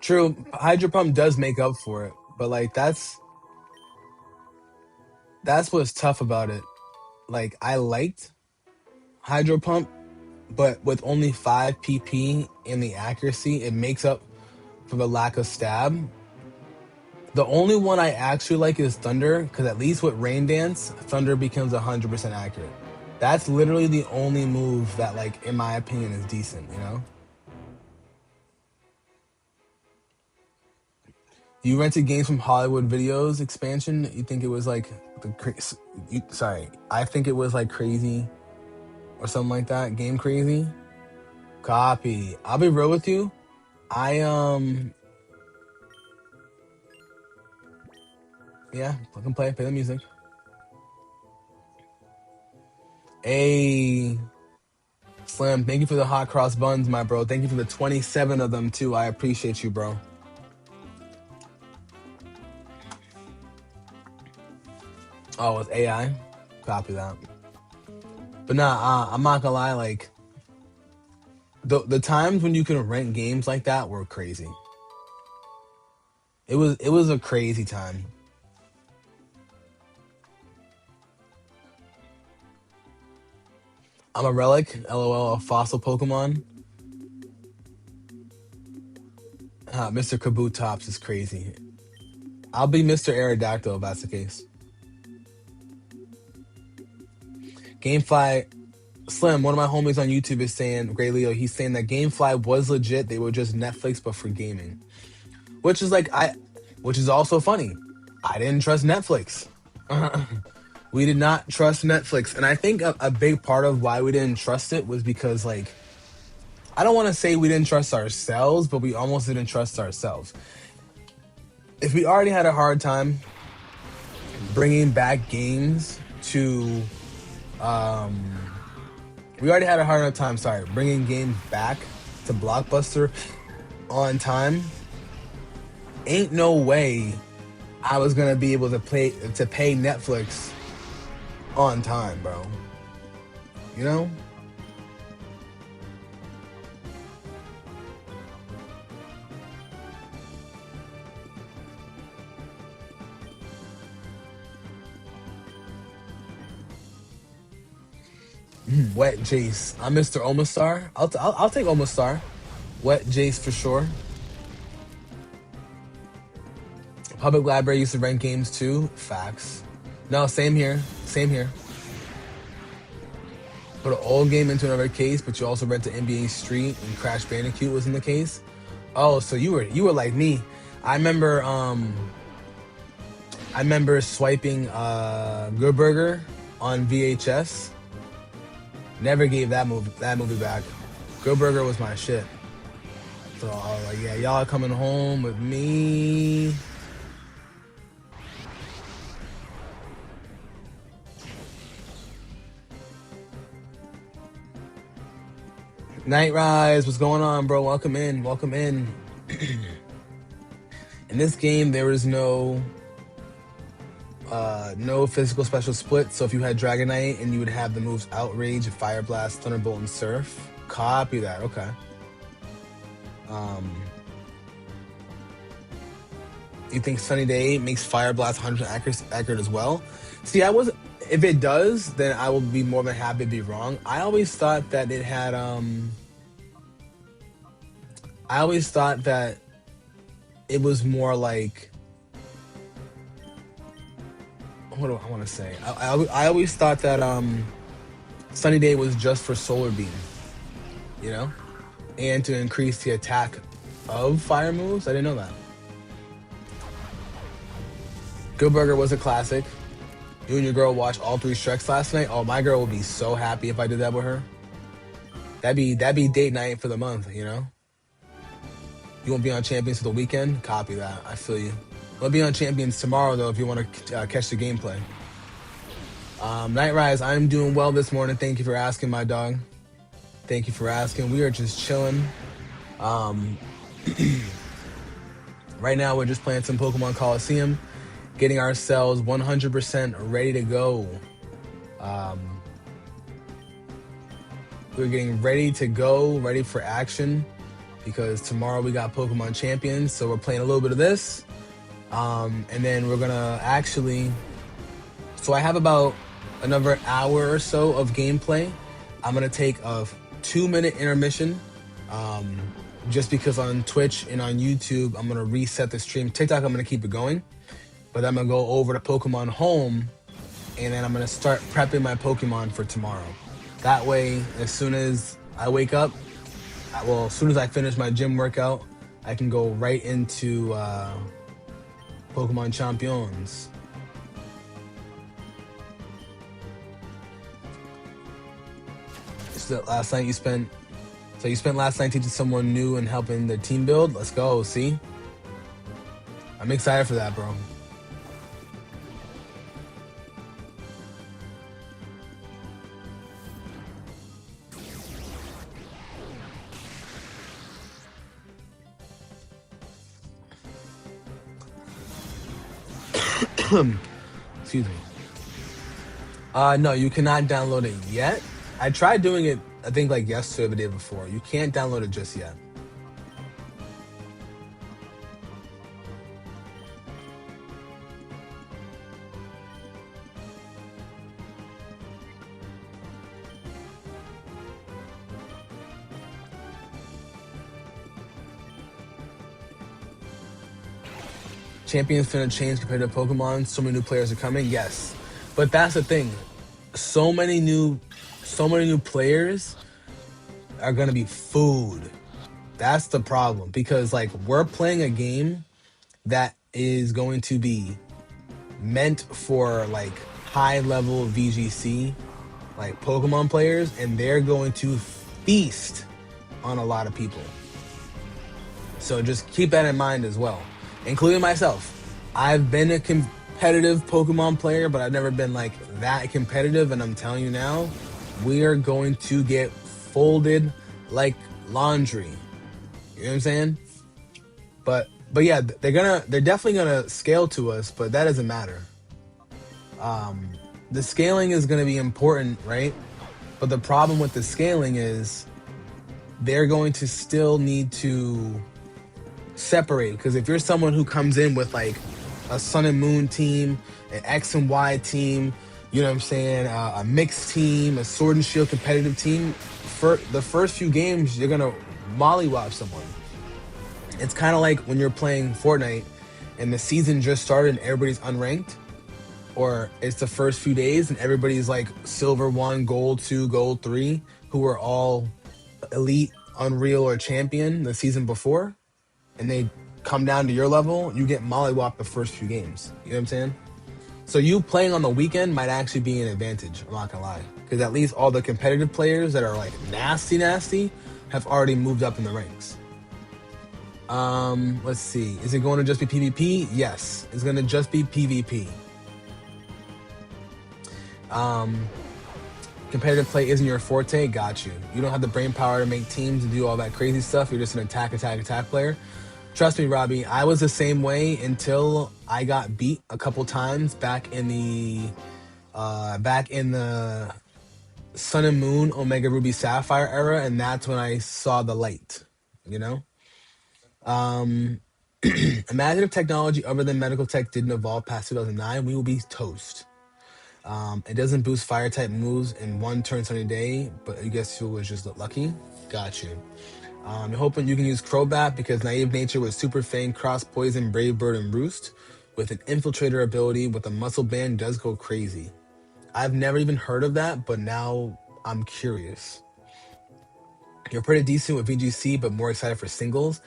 True, Hydro Pump does make up for it, but like that's what's tough about it. Like I liked Hydro Pump, but with only 5 PP in the accuracy, it makes up for the lack of stab. The only one I actually like is Thunder, because at least with Rain Dance, Thunder becomes 100% accurate. That's literally the only move that, like, in my opinion, is decent, you know? You rented games from Hollywood Videos expansion. You think it was like sorry, I think it was like crazy or something like that. Game crazy. Copy. I'll be real with you. I yeah, fucking play the music. Hey, Slim, thank you for the hot cross buns, my bro. Thank you for the 27 of them too. I appreciate you, bro. Oh, it's AI. Copy that. But nah, I'm not gonna lie. Like the times when you can rent games like that were crazy. It was a crazy time. I'm a relic. LOL. A fossil Pokemon. Mr. Kabutops is crazy. I'll be Mr. Aerodactyl if that's the case. Gamefly Slim, one of my homies on YouTube is saying, Gray Leo, he's saying that Gamefly was legit. They were just Netflix, but for gaming. Which is like which is also funny. I didn't trust Netflix. We did not trust Netflix, and I think a big part of why we didn't trust it was because, like, I don't want to say we didn't trust ourselves, but we almost didn't trust ourselves. If we already had a hard time bringing back games to, we already had a hard enough time. Sorry, bringing games back to Blockbuster on time. Ain't no way I was gonna be able to pay Netflix on time, bro. You know? Wet Jace. I'm Mr. Omastar. I'll take Omastar. Wet Jace for sure. Public library used to rent games too. Facts. No, same here. Same here. Put an old game into another case, but you also rent the NBA Street and Crash Bandicoot was in the case. Oh, so you were like me. I remember swiping Good Burger on VHS. Never gave that movie back. Good Burger was my shit. So I was like, yeah, y'all coming home with me. Night Rise, what's going on, bro? Welcome in, welcome in. In this game, there is no physical special split. So if you had Dragonite and you would have the moves Outrage, Fire Blast, Thunderbolt, and Surf. Copy that. Okay. You think Sunny Day makes Fire Blast 100% accurate as well? See, if it does, then I will be more than happy to be wrong. I always thought that it had I always thought that it was more like, what do I want to say? I always thought that Sunny Day was just for Solar Beam, you know, and to increase the attack of fire moves. I didn't know that. Good Burger was a classic. You and your girl watched all 3 Shreks last night. Oh, my girl would be so happy if I did that with her. That'd be date night for the month, you know. You won't be on Champions for the weekend? Copy that. I feel you. We'll be on Champions tomorrow, though, if you want to catch the gameplay. Night Rise, I'm doing well this morning. Thank you for asking, my dog. Thank you for asking. We are just chilling. Right now, we're just playing some Pokemon Coliseum, getting ourselves 100% ready to go. We're getting ready to go, ready for action, because tomorrow we got Pokemon Champions, so we're playing a little bit of this. And then we're gonna actually, so I have about another hour or so of gameplay. I'm gonna take a 2-minute intermission, just because on Twitch and on YouTube, I'm gonna reset the stream. TikTok, I'm gonna keep it going, but I'm gonna go over to Pokemon Home, and then I'm gonna start prepping my Pokemon for tomorrow. That way, as soon as I wake up, as soon as I finish my gym workout, I can go right into Pokemon Champions. So last night you spent last night teaching someone new and helping their team build. Let's go. See, I'm excited for that, bro. Excuse me. No, you cannot download it yet. I tried doing it, I think like yesterday or the day before. You can't download it just yet. Champions finna change compared to Pokemon. So many new players are coming. Yes, but that's the thing. So many new players are gonna be food. That's the problem, because like we're playing a game that is going to be meant for like high level VGC, like Pokemon players, and they're going to feast on a lot of people. So just keep that in mind as well, including myself. I've been a competitive Pokemon player, but I've never been like that competitive, and I'm telling you now, we are going to get folded like laundry. You know what I'm saying? But yeah, they're definitely gonna scale to us, but that doesn't matter. The scaling is gonna be important, right? But the problem with the scaling is they're going to still need to separate, because if you're someone who comes in with like a Sun and Moon team, an X and Y team, You know what I'm saying? A mixed team, a sword and shield competitive team. For the first few games, you're gonna mollywop someone. It's kind of like when you're playing Fortnite and the season just started and everybody's unranked, or it's the first few days and everybody's like silver 1, gold 2, gold 3, who are all elite, unreal, or champion the season before, and they come down to your level. You get mollywopped the first few games. You know what I'm saying? So you playing on the weekend might actually be an advantage. I'm not gonna lie, because at least all the competitive players that are like nasty have already moved up in the ranks. Let's see. Is it going to just be PvP? Yes, it's going to just be PvP. Competitive play isn't your forte. Got you. You don't have the brain power to make teams and do all that crazy stuff. You're just an attack player. Trust me, Robbie. I was the same way until I got beat a couple times back in the Sun and Moon, Omega Ruby Sapphire era, and that's when I saw the light. You know. Imagine if technology other than medical tech didn't evolve past 2009, we will be toast. It doesn't boost fire type moves in one turn sunny day, but I guess you was just lucky. Got you. I'm hoping you can use Crobat because Naive Nature with Super Fang, Cross Poison, Brave Bird, and Roost with an Infiltrator ability with a Muscle Band does go crazy. I've never even heard of that, but now I'm curious. You're pretty decent with VGC, but more excited for singles.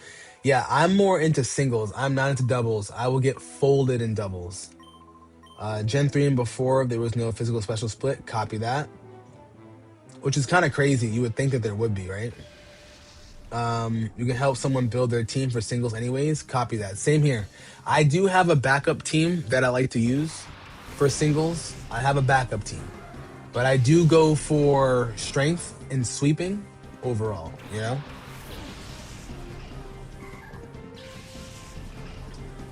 Yeah, I'm more into singles. I'm not into doubles. I will get folded in doubles. Gen 3 and before, there was no physical special split. Copy that. Which is kind of crazy. You would think that there would be, right? You can help someone build their team for singles anyways. Copy that. Same here. I do have a backup team that I like to use for singles. I have a backup team. But I do go for strength and sweeping overall, you know?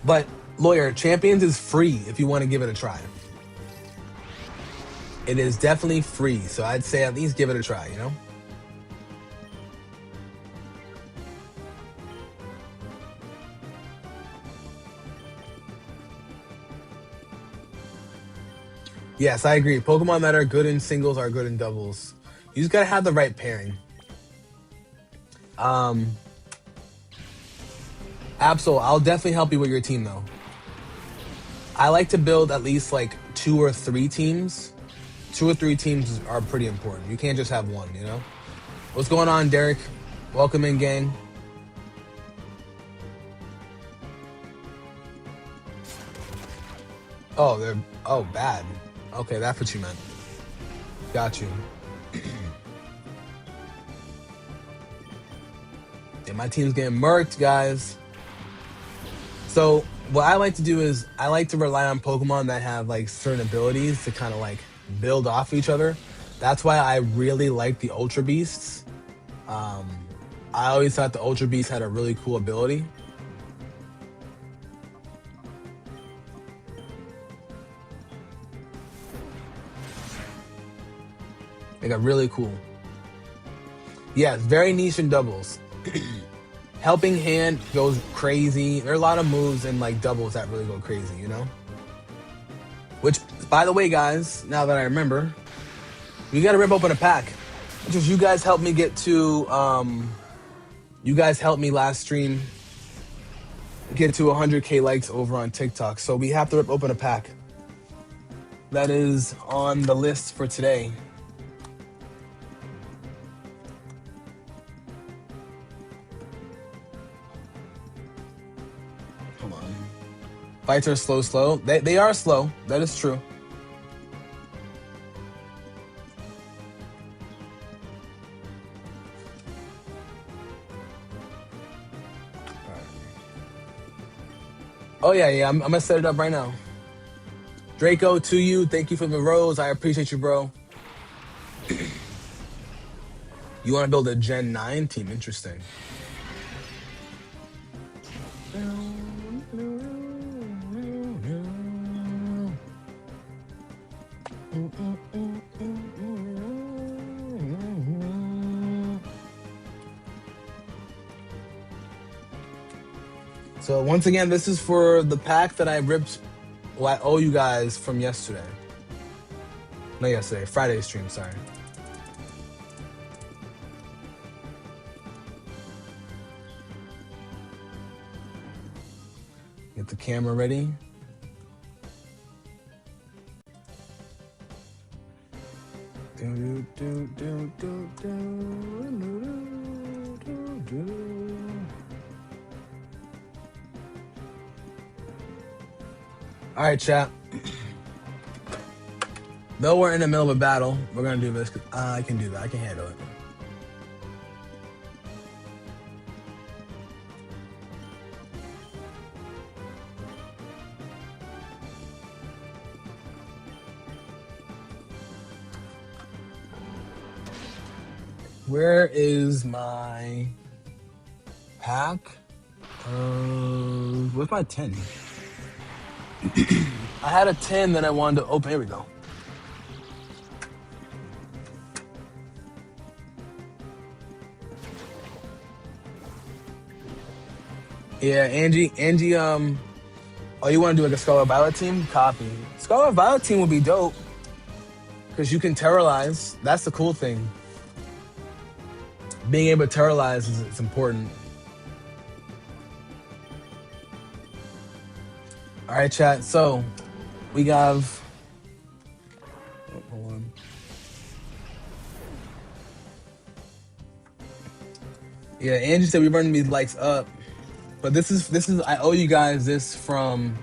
But Lawyer, Champions is free if you want to give it a try. It is definitely free, so I'd say at least give it a try, you know? Yes, I agree. Pokemon that are good in singles are good in doubles. You just gotta have the right pairing. Absol, I'll definitely help you with your team though. I like to build at least like 2 or 3 teams. 2 or 3 teams are pretty important. You can't just have one, you know? What's going on, Derek? Welcome in, gang. Oh, they're bad. Okay, that's what you meant. Got you. Yeah, my team's getting murked, guys. So what I like to do is I like to rely on Pokemon that have like certain abilities to kind of like build off each other. That's why I really like the Ultra Beasts. I always thought the Ultra Beast had a really cool ability. They got really cool. Yeah, it's very niche in doubles. Helping Hand goes crazy. There are a lot of moves in like doubles that really go crazy, you know? Which, by the way, guys, now that I remember, we gotta rip open a pack. Just you guys helped me get to, you guys helped me last stream get to 100K likes over on TikTok. So we have to rip open a pack. That is on the list for today. Come on. Fights are slow. They are slow. That is true. Oh yeah, I'm gonna set it up right now. Draco, to you, thank you for the rose. I appreciate you, bro. You want to build a Gen 9 team? Interesting. So once again, this is for the pack that I ripped. Well, I owe you guys from yesterday. Not yesterday, Friday stream, sorry. Get the camera ready. All right, chat. Though we're in the middle of a battle, we're gonna do this. I can do that. I can handle it. Where is my pack? Where's my 10? I had a 10 that I wanted to open. Here we go. Yeah, Angie, oh, you want to do like a Scarlet Violet team? Copy. Scarlet Violet team would be dope. Because you can terrorize. That's the cool thing. Being able to terrorize is important. All right, chat. So, we have... Oh, hold on. Yeah, Angie said we're running these likes up. But this is I owe you guys this from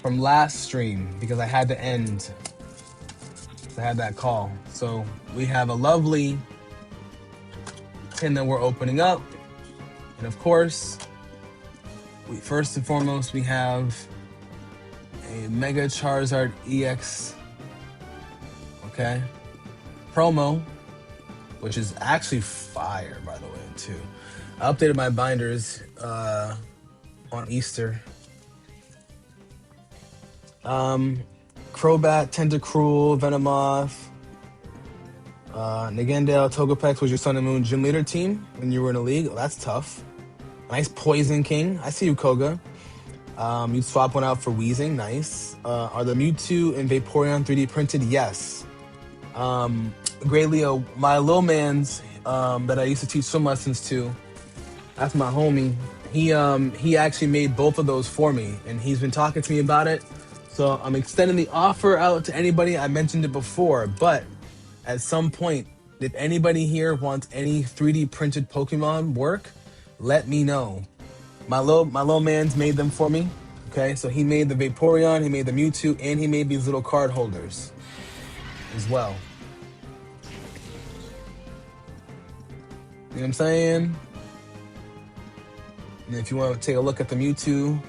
last stream because I had to end. I had that call. So we have a lovely tin that we're opening up. And of course, first and foremost, we have a Mega Charizard EX, okay, promo, which is actually fire, by the way, too. I updated my binders on Easter. Crobat, Tentacruel, Venomoth, Nagendale, Togepex was your Sun and Moon Gym Leader team when you were in a league. Oh, that's tough. Nice Poison King. I see you, Koga. You swap one out for Weezing. Nice. Are the Mewtwo and Vaporeon 3D printed? Yes. Gray Leo, my little man's that I used to teach swim lessons to, that's my homie. He actually made both of those for me, and he's been talking to me about it. So I'm extending the offer out to anybody. I mentioned it before, but at some point, if anybody here wants any 3D printed Pokemon work, let me know. My little man's made them for me. Okay, so he made the Vaporeon, he made the Mewtwo, and he made these little card holders as well. You know what I'm saying? And if you want to take a look at the Mewtwo,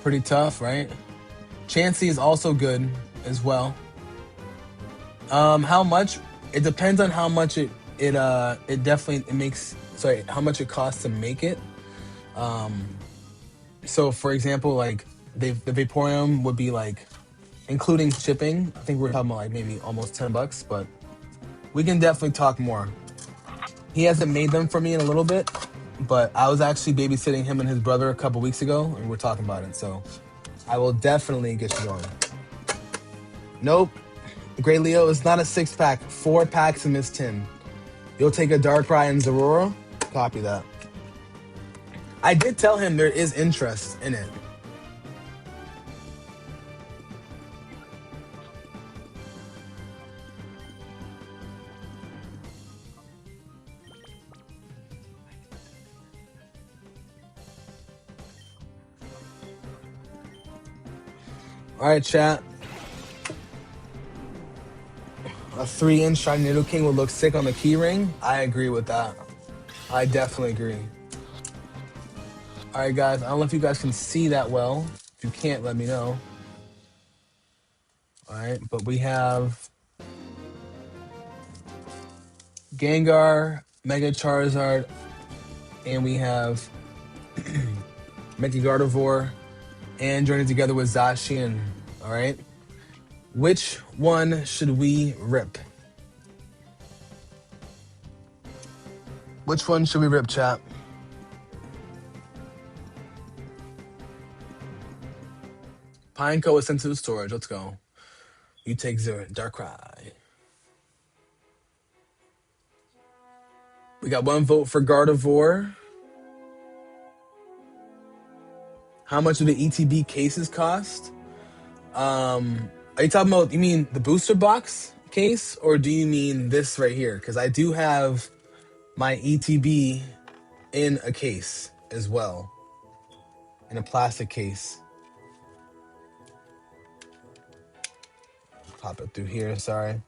pretty tough, right? Chansey is also good as well. How much? It depends on how much it definitely makes. Sorry, how much it costs to make it. So for example, like the Vaporeon would be like, including shipping, I think we're talking about like maybe almost $10, but we can definitely talk more. He hasn't made them for me in a little bit, but I was actually babysitting him and his brother a couple weeks ago, and we're talking about it. So I will definitely get you going. Nope. Gray Leo is not a 6-pack. 4 packs in this tin. You'll take a Darkrai and Zorora? Copy that. I did tell him there is interest in it. All right, chat. A 3-inch shiny Nidoking would look sick on the keyring. I agree with that. I definitely agree. All right, guys. I don't know if you guys can see that well. If you can't, let me know. All right, but we have Gengar, Mega Charizard, and we have Mega Gardevoir, and joining together with Zacian. All right. Which one should we rip? Which one should we rip, chat? Pineco is sent to the storage. Let's go. You take 0. Darkrai. We got 1 vote for Gardevoir. How much do the ETB cases cost? Are you talking about, you mean the booster box case, or do you mean this right here? Because I do have my ETB in a case as well, in a plastic case. Pop it through here, sorry.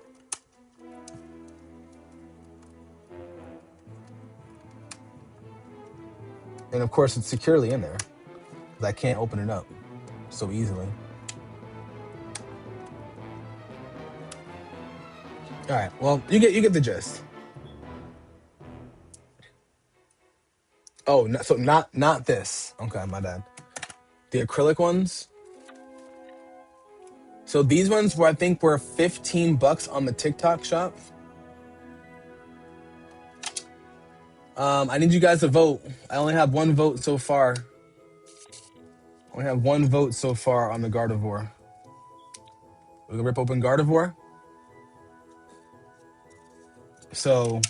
And of course, it's securely in there, because I can't open it up so easily. All right, well, you get the gist. Oh, no, so not this. Okay, my bad. The acrylic ones. So these ones were, I think, were $15 on the TikTok shop. I need you guys to vote. I only have 1 vote so far. I only have 1 vote so far on the Gardevoir. We're gonna rip open Gardevoir. So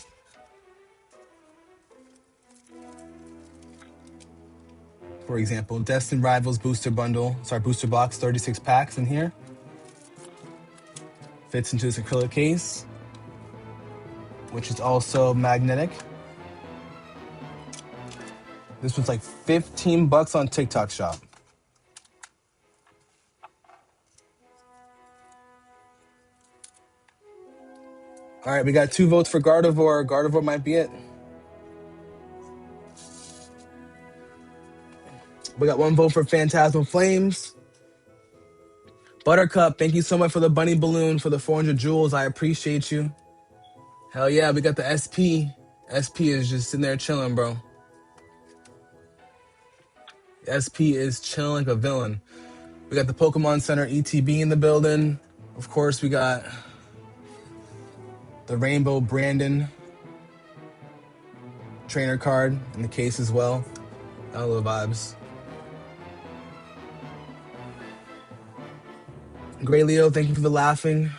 for example, Destined Rivals booster bundle, booster box, 36 packs in here. Fits into this acrylic case, which is also magnetic. This was like $15 on TikTok shop. All right, we got 2 votes for Gardevoir. Gardevoir might be it. We got 1 vote for Phantasmal Flames. Buttercup, thank you so much for the bunny balloon for the 400 jewels. I appreciate you. Hell yeah, we got the SP. SP is just sitting there chilling, bro. SP is chilling like a villain. We got the Pokemon Center ETB in the building. Of course, we got the Rainbow Brandon trainer card in the case as well. I love vibes. Gray Leo, thank you for the laughing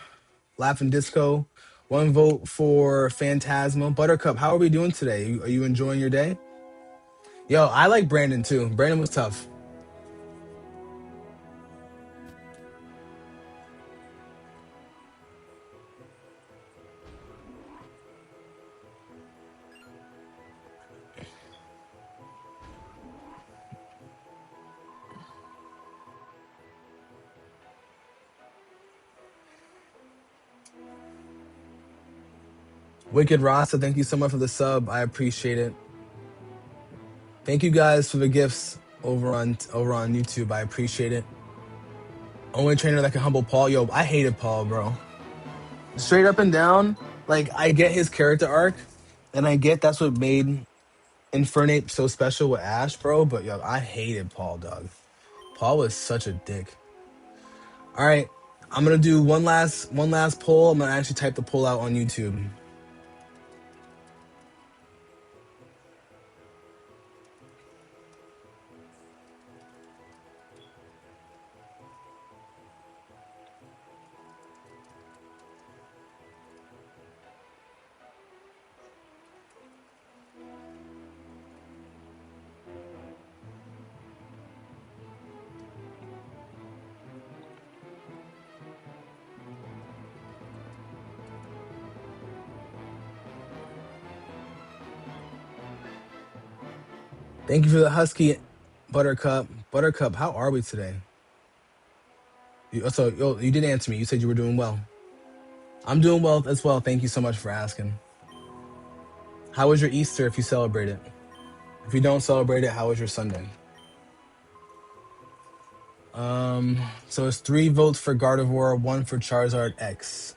disco. 1 vote for Phantasmal. Buttercup, how are we doing today? Are you enjoying your day? Yo, I like Brandon too. Brandon was tough. Wicked Rasa, thank you so much for the sub. I appreciate it. Thank you guys for the gifts over on YouTube. I appreciate it. Only trainer that can humble Paul. Yo, I hated Paul, bro. Straight up and down, like, I get his character arc, and I get that's what made Infernape so special with Ash, bro, but yo, I hated Paul, dog. Paul was such a dick. All right, I'm gonna do one last poll. I'm gonna actually type the poll out on YouTube. Thank you for the husky, Buttercup. Buttercup, how are we today? You did answer me. You said you were doing well. I'm doing well as well. Thank you so much for asking. How was your Easter if you celebrate it? If you don't celebrate it, how was your Sunday? So it's 3 votes for Gardevoir, 1 for Charizard X.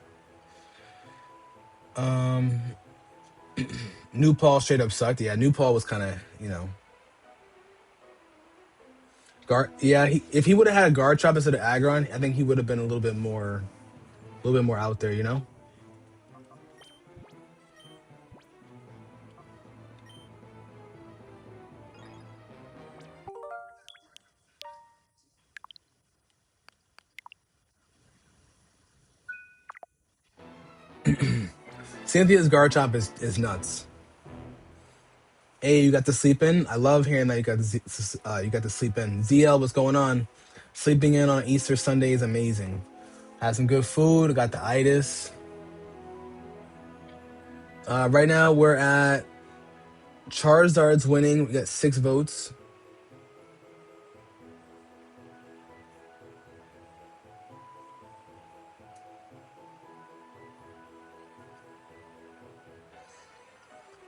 New Paul straight up sucked. Yeah, New Paul was kind of, if he would have had a guard chop instead of Aggron, I think he would have been a little bit more out there, Cynthia's Garchomp is nuts. Hey, you got to sleep in. I love hearing that you got to sleep in. ZL, what's going on? Sleeping in on Easter Sunday is amazing. Had some good food. Got the itis. Right now we're at Charizard's winning. We got 6 votes.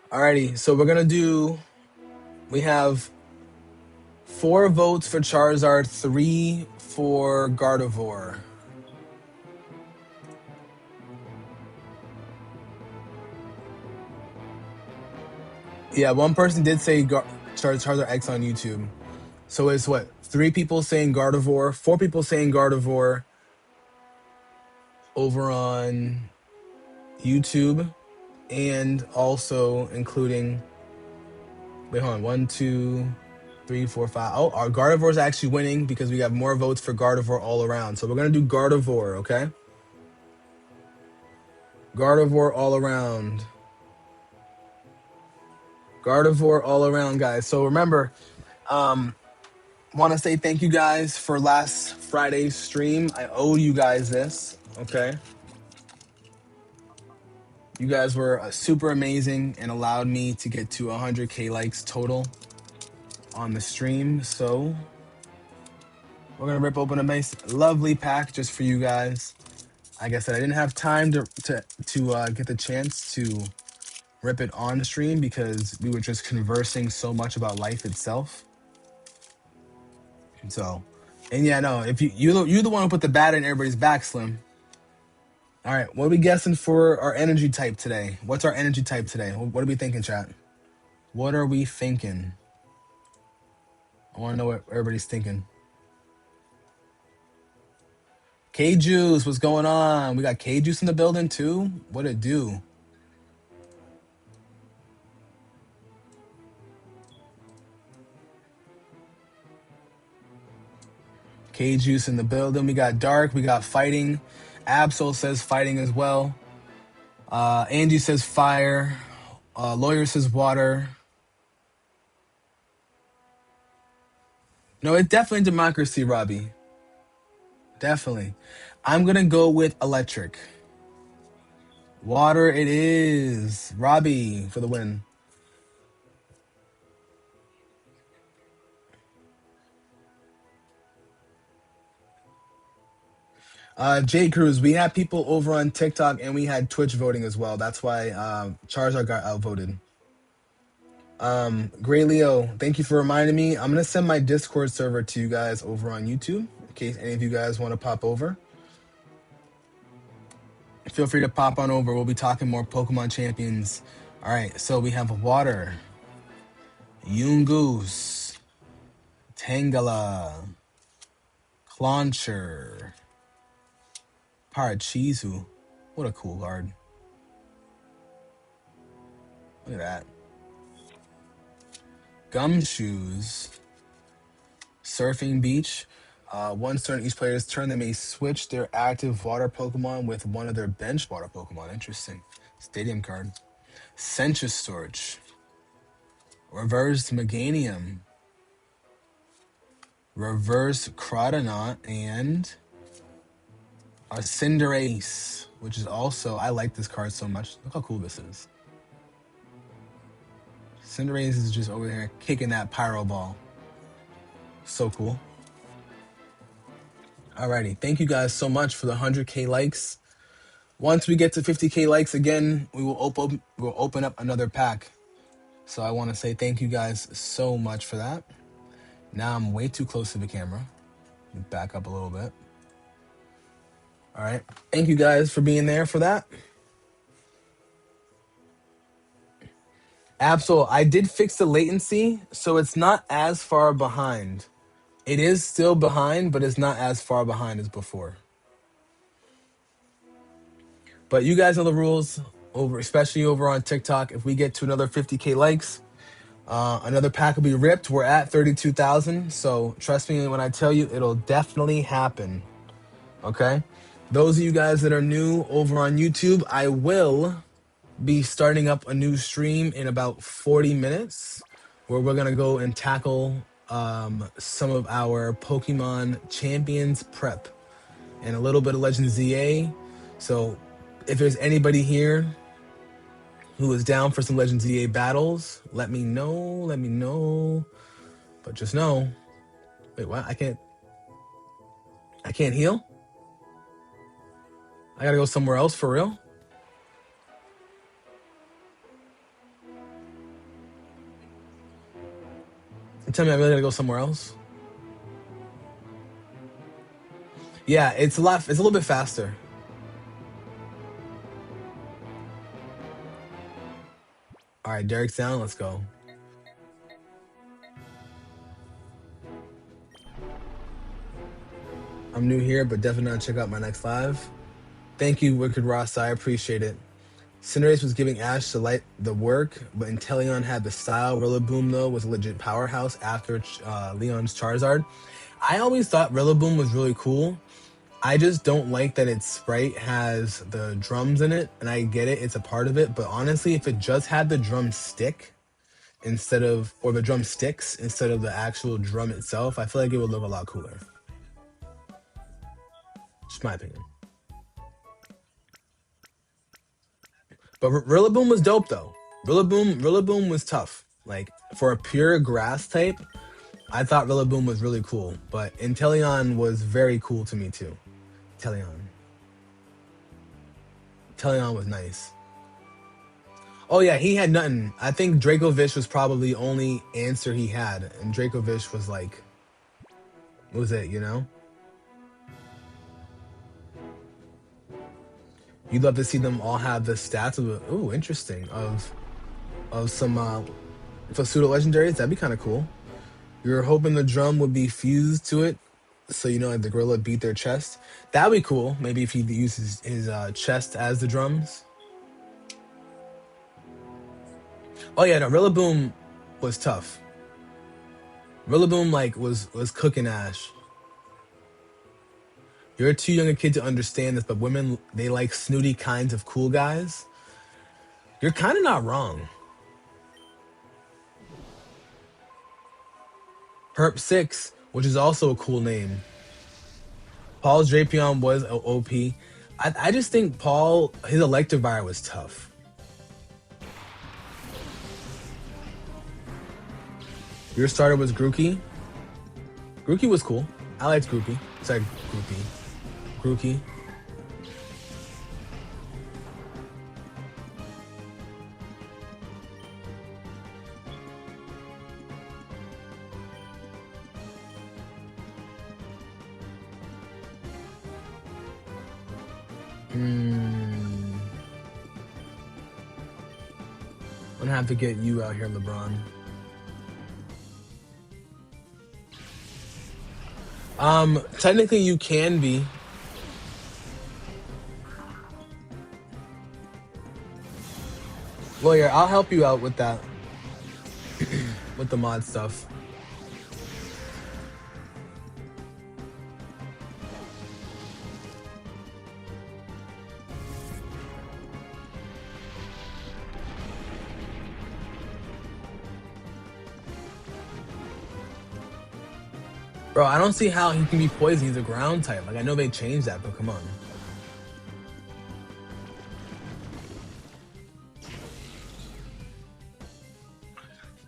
Alrighty, so we're gonna do. We have 4 votes for Charizard, 3 for Gardevoir. Yeah, one person did say Charizard X on YouTube. So it's what? 3 people saying Gardevoir, 4 people saying Gardevoir over on YouTube, and also including. Wait, hold on. 1, 2, 3, 4, 5. Oh, our Gardevoir's actually winning because we have more votes for Gardevoir all around. So we're gonna do Gardevoir, okay? Gardevoir all around. Gardevoir all around, guys. So remember, want to say thank you guys for last Friday's stream. I owe you guys this, okay? You guys were super amazing and allowed me to get to 100K likes total on the stream. So we're gonna rip open a nice, lovely pack just for you guys. Like I said, I didn't have time to get the chance to rip it on stream because we were just conversing so much about life itself. So, and yeah, no, if you're the one who put the bat in everybody's back, Slim. All right, what are we guessing for our energy type today? What's our energy type today? What are we thinking, chat? What are we thinking? I want to know what everybody's thinking. K-Juice, what's going on? We got K-Juice in the building too? What it do? K-Juice in the building. We got Dark. We got Fighting. Absol says Fighting as well. Angie says Fire. Lawyer says Water. No, it's definitely Democracy, Robbie. Definitely. I'm going to go with Electric. Water it is. Robbie for the win. Jay Cruz, we had people over on TikTok and we had Twitch voting as well. That's why Charizard got outvoted. Gray Leo, thank you for reminding me. I'm going to send my Discord server to you guys over on YouTube in case any of you guys want to pop over. Feel free to pop on over. We'll be talking more Pokemon champions. All right, so we have Water, Yungoos, Tangela, Clauncher, Parachisu. What a cool card. Look at that. Gumshoes, Surfing Beach. Once during each player's turn, they may switch their active water Pokemon with one of their bench water Pokemon. Interesting. Stadium card. Sencha Storage. Reverse Meganium. Reverse Crawdonaught. And a Cinderace, which is also, I like this card so much. Look how cool this is. Cinderace is just over there kicking that Pyro Ball. So cool. Alrighty, thank you guys so much for the 100K likes. Once we get to 50K likes again, we'll open up another pack. So I want to say thank you guys so much for that. Now I'm way too close to the camera. Back up a little bit. All right. Thank you guys for being there for that. Absol, I did fix the latency, so it's not as far behind. It is still behind, but it's not as far behind as before. But you guys know the rules, especially over on TikTok. If we get to another 50K likes, another pack will be ripped. We're at 32,000, so trust me when I tell you, it'll definitely happen. Okay? Those of you guys that are new over on YouTube, I will be starting up a new stream in about 40 minutes where we're going to go and tackle some of our Pokemon Champions prep and a little bit of Legends ZA. So if there's anybody here who is down for some Legends ZA battles, let me know. Let me know. But just know, wait, what? I can't heal? I gotta go somewhere else for real? You tell me I really gotta go somewhere else? Yeah, it's a little bit faster. All right, Derek's down. Let's go. I'm new here, but definitely not check out my next live. Thank you, Wicked Ross. I appreciate it. Cinderace was giving Ash the work, but Inteleon had the style. Rillaboom, though, was a legit powerhouse after Leon's Charizard. I always thought Rillaboom was really cool. I just don't like that its sprite has the drums in it, and I get it, it's a part of it, but honestly, if it just had the drumstick or the drumsticks instead of the actual drum itself, I feel like it would look a lot cooler. Just my opinion. But Rillaboom was dope though. Rillaboom was tough. Like for a pure grass type, I thought Rillaboom was really cool. But Inteleon was very cool to me too. Inteleon was nice. Oh yeah, he had nothing. I think Dracovish was probably the only answer he had, and Dracovish was like, what was it? You know. You'd love to see them all have the stats of interesting of some pseudo legendaries. That'd be kind of cool. You're hoping the drum would be fused to it, so you know like the gorilla beat their chest. That'd be cool. Maybe if he uses his chest as the drums. Oh yeah, no, Rillaboom was tough. Rillaboom like was cooking Ash. You're too young a kid to understand this, but women, they like snooty kinds of cool guys. You're kind of not wrong. Herp 6, which is also a cool name. Paul's Drapion was OP. I just think Paul, his Electivire was tough. Your starter was Grookey. Grookey was cool. I liked Grookey. Sorry, Grookey. I'm gonna have to get you out here, LeBron. Technically you can be. Lawyer, I'll help you out with that. With the mod stuff. Bro, I don't see how he can be poisoned. He's a ground type. Like, I know they changed that, but come on.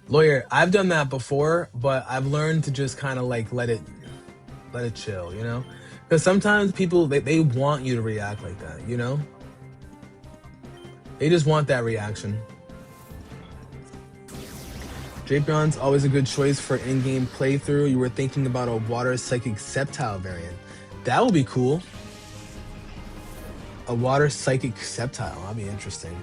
Lawyer, I've done that before, but I've learned to just kind of like let it chill, you know? Because sometimes people, they want you to react like that, you know? They just want that reaction. Drapion's always a good choice for in-game playthrough. You were thinking about a Water Psychic Sceptile variant. That would be cool. A Water Psychic Sceptile. That'd be interesting.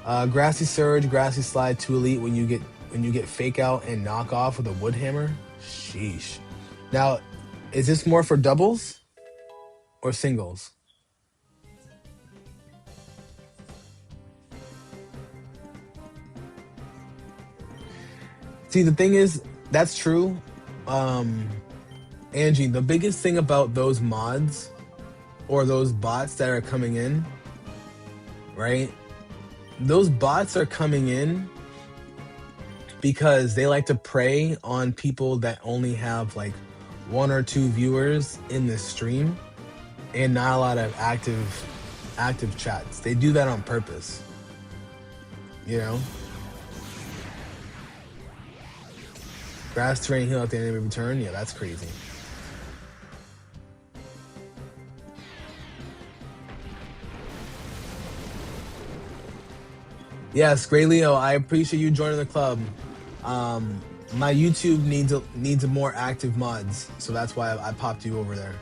Grassy Surge, Grassy Slide to Elite when you get Fake Out and Knock Off with a Wood Hammer. Sheesh. Now, is this more for doubles or singles? See, the thing is, that's true. Angie, the biggest thing about those mods or those bots that are coming in, right? Those bots are coming in because they like to prey on people that only have like 1 or 2 viewers in the stream and not a lot of active chats. They do that on purpose. You know? Grass terrain heal at the end of every turn? Yeah, that's crazy. Yes, Gray Leo, I appreciate you joining the club. My YouTube needs more active mods, so that's why I popped you over there.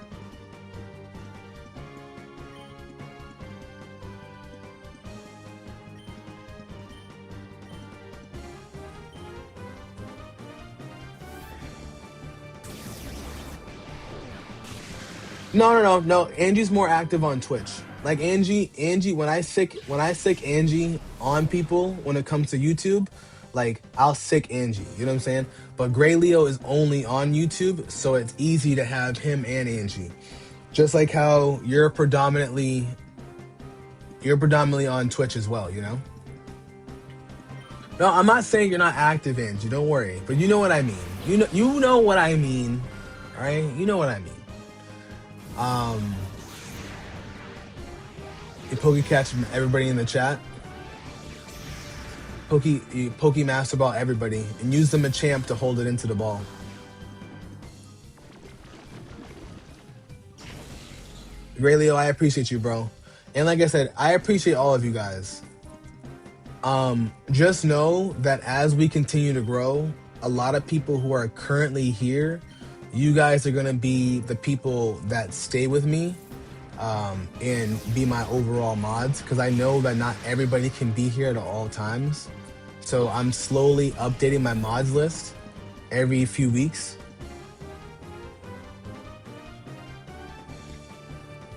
No. Angie's more active on Twitch. Like Angie, when I sick Angie on people when it comes to YouTube, like I'll sick Angie. You know what I'm saying? But Gray Leo is only on YouTube, so it's easy to have him and Angie. Just like how you're predominantly on Twitch as well, you know? No, I'm not saying you're not active, Angie. Don't worry. But you know what I mean. You know what I mean. All right? You know what I mean. You Poke catch everybody in the chat. Poke master ball everybody and use the Machamp to hold it into the ball. Gray Leo, I appreciate you, bro. And like I said, I appreciate all of you guys. Just know that as we continue to grow, a lot of people who are currently here, you guys are gonna be the people that stay with me and be my overall mods, because I know that not everybody can be here at all times. So I'm slowly updating my mods list every few weeks.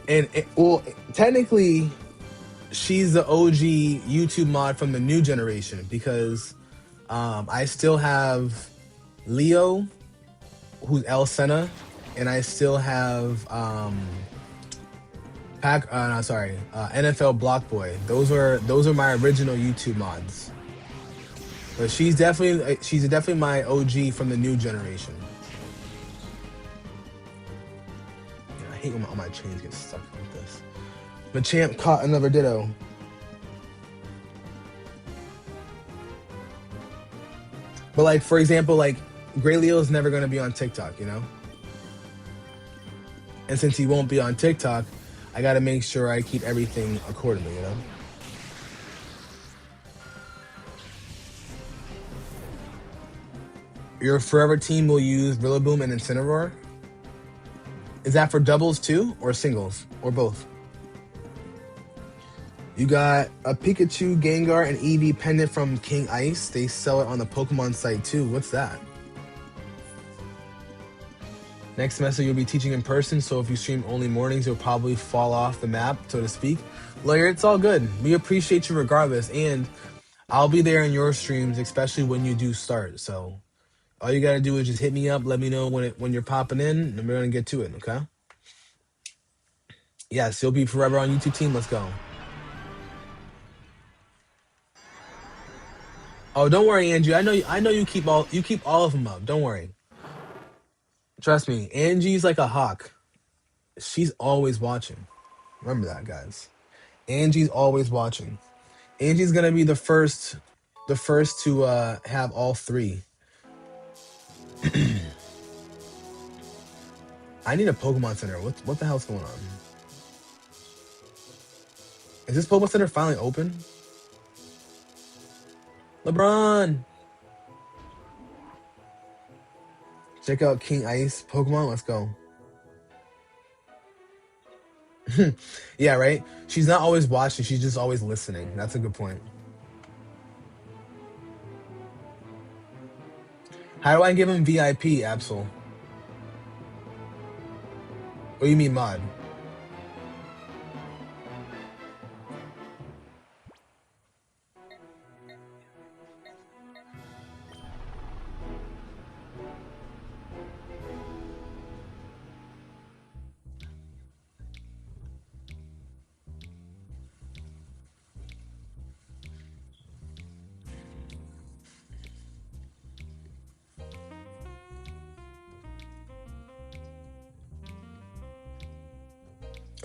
And technically, she's the OG YouTube mod from the new generation, because I still have Leo, who's El Senna, and I still have NFL Block Boy. Those are my original YouTube mods. But she's definitely my OG from the new generation. Yeah, I hate when all my chains get stuck like this. Machamp caught another Ditto. But like, for example, like Gray Leo's never gonna be on TikTok, you know? And since he won't be on TikTok, I gotta make sure I keep everything accordingly, you know? Your forever team will use Rillaboom and Incineroar? Is that for doubles too, or singles, or both? You got a Pikachu, Gengar, and Eevee pendant from King Ice. They sell it on the Pokemon site too. What's that? Next semester you'll be teaching in person, so if you stream only mornings, you'll probably fall off the map, so to speak. Lawyer, it's all good. We appreciate you regardless, and I'll be there in your streams, especially when you do start. So all you gotta do is just hit me up, let me know when you're popping in, and we're gonna get to it, okay? Yes, you'll be forever on YouTube team. Let's go. Oh, don't worry, Angie. I know you keep all of them up. Don't worry. Trust me, Angie's like a hawk. She's always watching. Remember that, guys. Angie's always watching. Angie's gonna be the first to have all 3. I need a Pokemon Center. What the hell's going on? Is this Pokemon Center finally open? LeBron! Check out King Ice Pokemon. Let's go. Yeah, right? She's not always watching. She's just always listening. That's a good point. How do I give him VIP, Absol? What do you mean mod?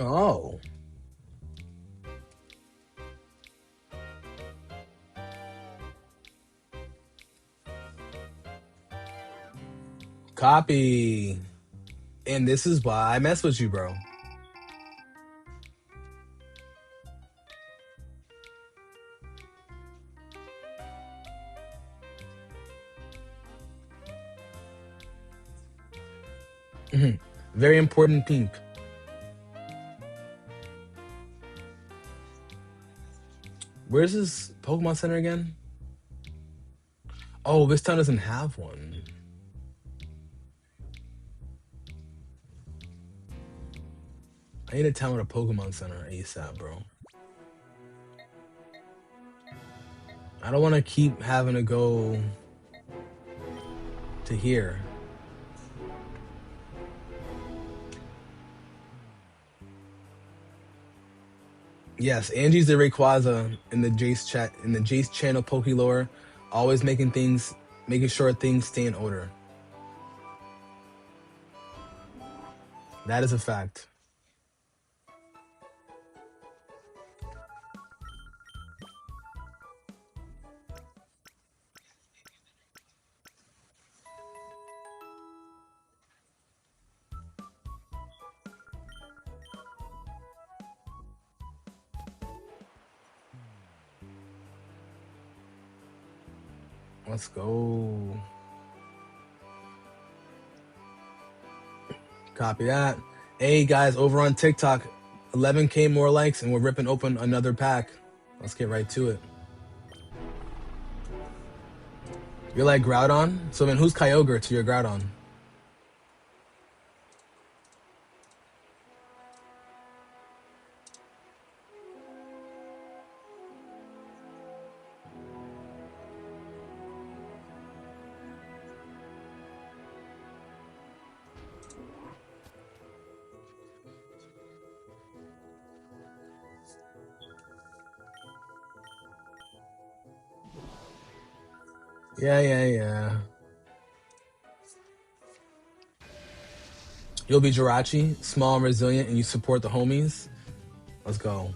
Oh. Copy. And this is why I mess with you, bro. Very important pink. Where's this Pokemon Center again? Oh, this town doesn't have one. I need a town with a Pokemon Center ASAP, bro. I don't want to keep having to go to here. Yes, Angie's the Rayquaza in the Jace chat in the Jace channel Pokélore, always making sure things stay in order. That is a fact. Let's go. Copy that. Hey guys, over on TikTok, 11K more likes and we're ripping open another pack. Let's get right to it. You're like Groudon? So then who's Kyogre to your Groudon? Yeah. You'll be Jirachi, small and resilient, and you support the homies. Let's go.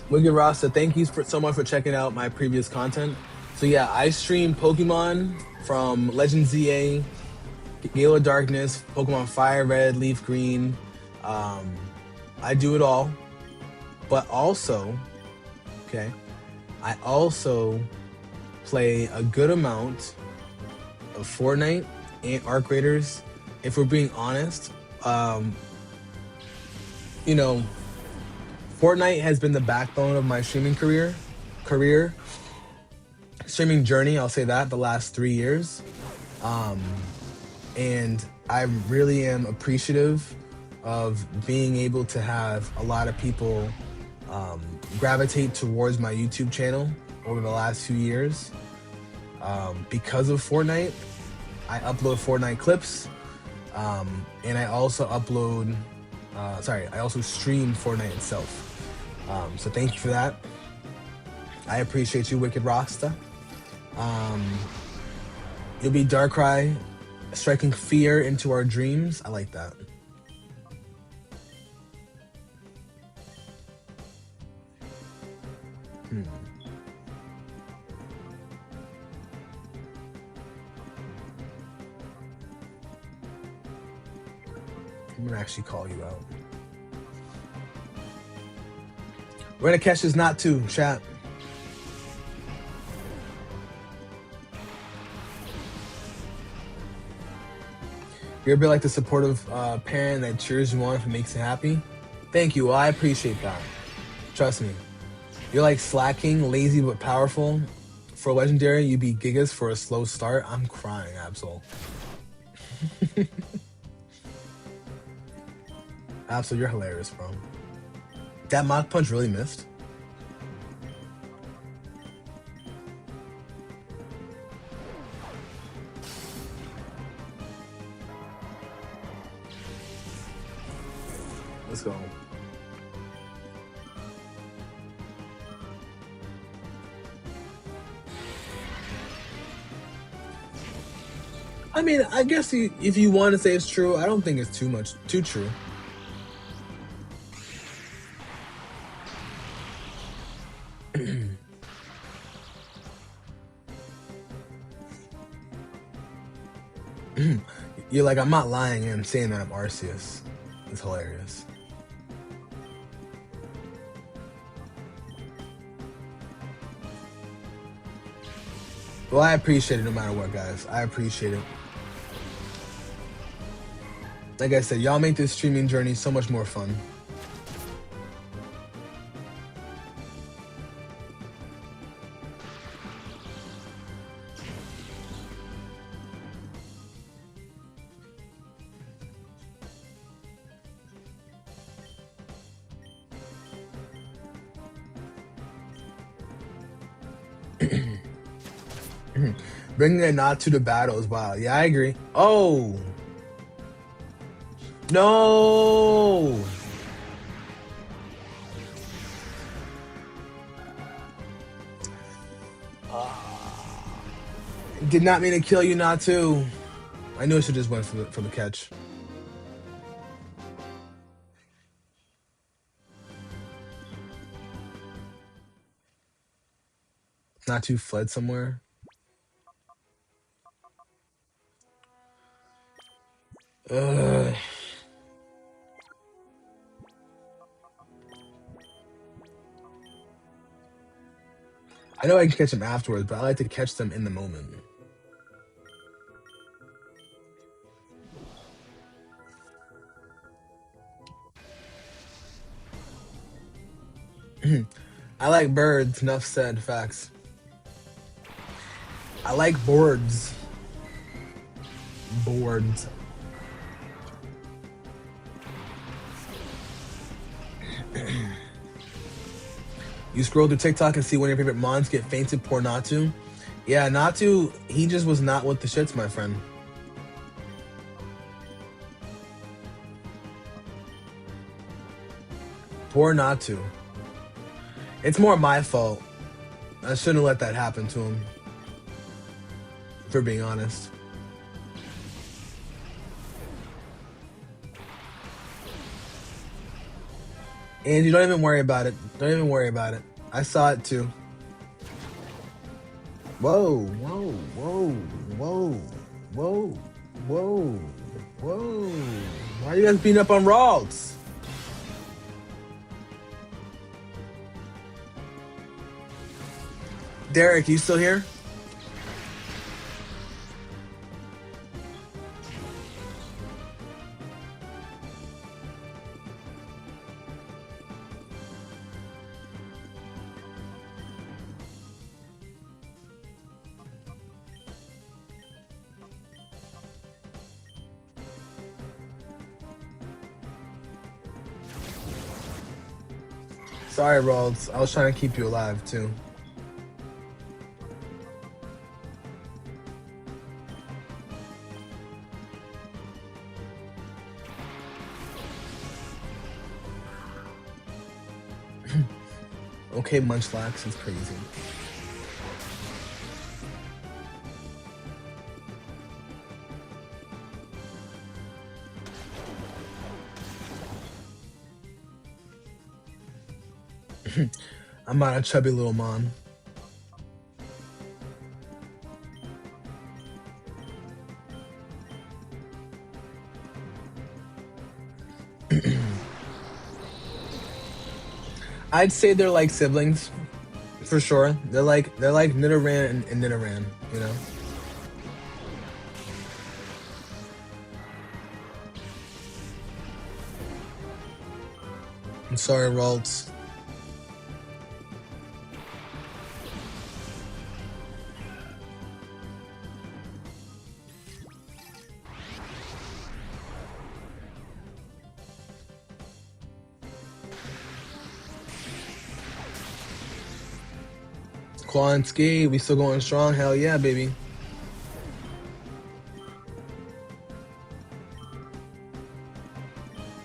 Wicked Rasta, thank you so much for checking out my previous content. So yeah, I stream Pokemon from Legend ZA, Gale of Darkness, Pokemon Fire Red, Leaf Green. I do it all. But also, I also play a good amount of Fortnite and Arc Raiders. If we're being honest, Fortnite has been the backbone of my streaming streaming journey, I'll say that, the last 3 years. And I really am appreciative of being able to have a lot of people gravitate towards my YouTube channel over the last few years. Because of Fortnite, I upload Fortnite clips, and I also stream Fortnite itself. So thank you for that. I appreciate you, Wicked Rasta. You'll be Darkrai, striking fear into our dreams. I like that. I'm gonna actually call you out. We're gonna catch this not to chat. You're a bit like the supportive parent that cheers you on if it makes you happy. Thank you. Well, I appreciate that. Trust me. You're like slacking, lazy but powerful. For legendary, you'd be gigas for a slow start. I'm crying, Absol. Absol, you're hilarious, bro. That Mach Punch really missed. Let's go. I mean, I guess if you want to say it's true, I don't think it's too true. You're like, I'm not lying and I'm saying that I'm Arceus. It's hilarious. Well, I appreciate it no matter what, guys. I appreciate it. Like I said, y'all make this streaming journey so much more fun. Bringing a knot to the battle is wild. Yeah, I agree. Oh! No! Did not mean to kill you, not to. I knew I should just went for the catch. Not too fled somewhere. Ugh. I know I can catch them afterwards, but I like to catch them in the moment. I like birds, enough said, facts. I like boards. Boards. You scroll through TikTok and see one of your favorite mons get fainted, poor Natu. Yeah, Natu, he just was not with the shits, my friend. Poor Natu. It's more my fault. I shouldn't have let that happen to him. For being honest. And you don't even worry about it. Don't even worry about it. I saw it too. Whoa, whoa, whoa, whoa, whoa, whoa, whoa. Why are you guys beating up on Ralts? Derek, you still here? Sorry, Ralts. I was trying to keep you alive too. Okay, Munchlax is crazy. I'm not a chubby little mon. I'd say they're like siblings, for sure. They're like Nidoran and Nidoran, you know. I'm sorry, Ralts. Quan Ski, we still going strong? Hell yeah, baby.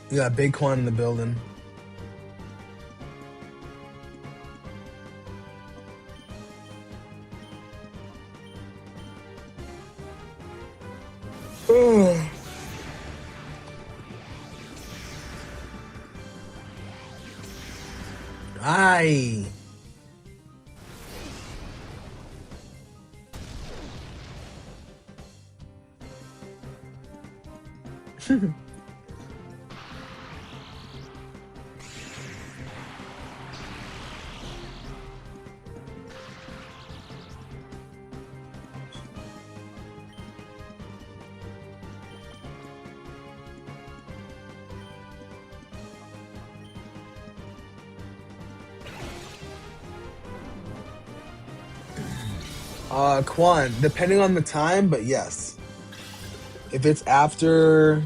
You got Big Quan in the building. Aye. Quan, depending on the time, but yes. If it's after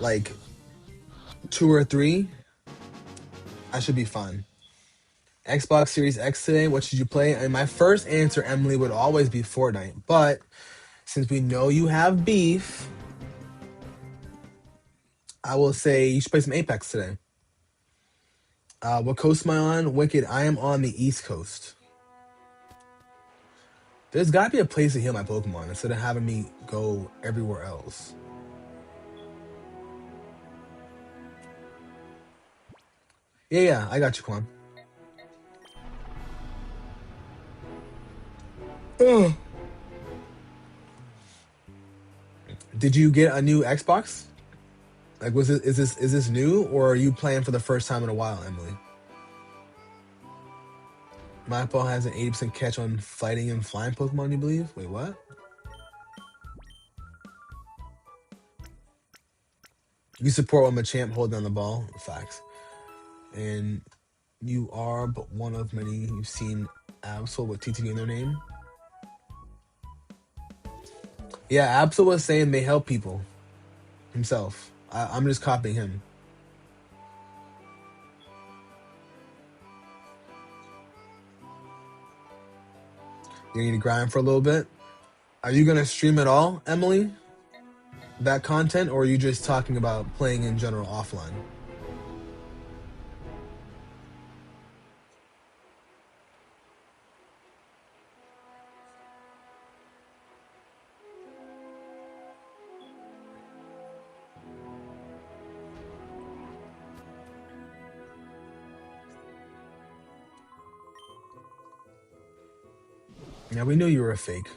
like 2 or 3, I should be fine. Xbox Series X today, what should you play? And my first answer, Emily, would always be Fortnite. But since we know you have beef, I will say you should play some Apex today. What coast am I on? Wicked, I am on the East Coast. There's got to be a place to heal my Pokemon instead of having me go everywhere else. Yeah, I got you, Quan. Ugh. Did you get a new Xbox? Like, is this new, or are you playing for the first time in a while, Emily? My ball has an 80% catch on fighting and flying Pokemon, you believe? Wait, what? You support when Machamp hold down the ball. Facts. And you are but one of many you've seen Absol with TTV in their name. Yeah, Absol was saying they help people himself. I'm just copying him. You need to grind for a little bit. Are you gonna stream at all, Emily? That content, or are you just talking about playing in general offline? Yeah, we knew you were a fake.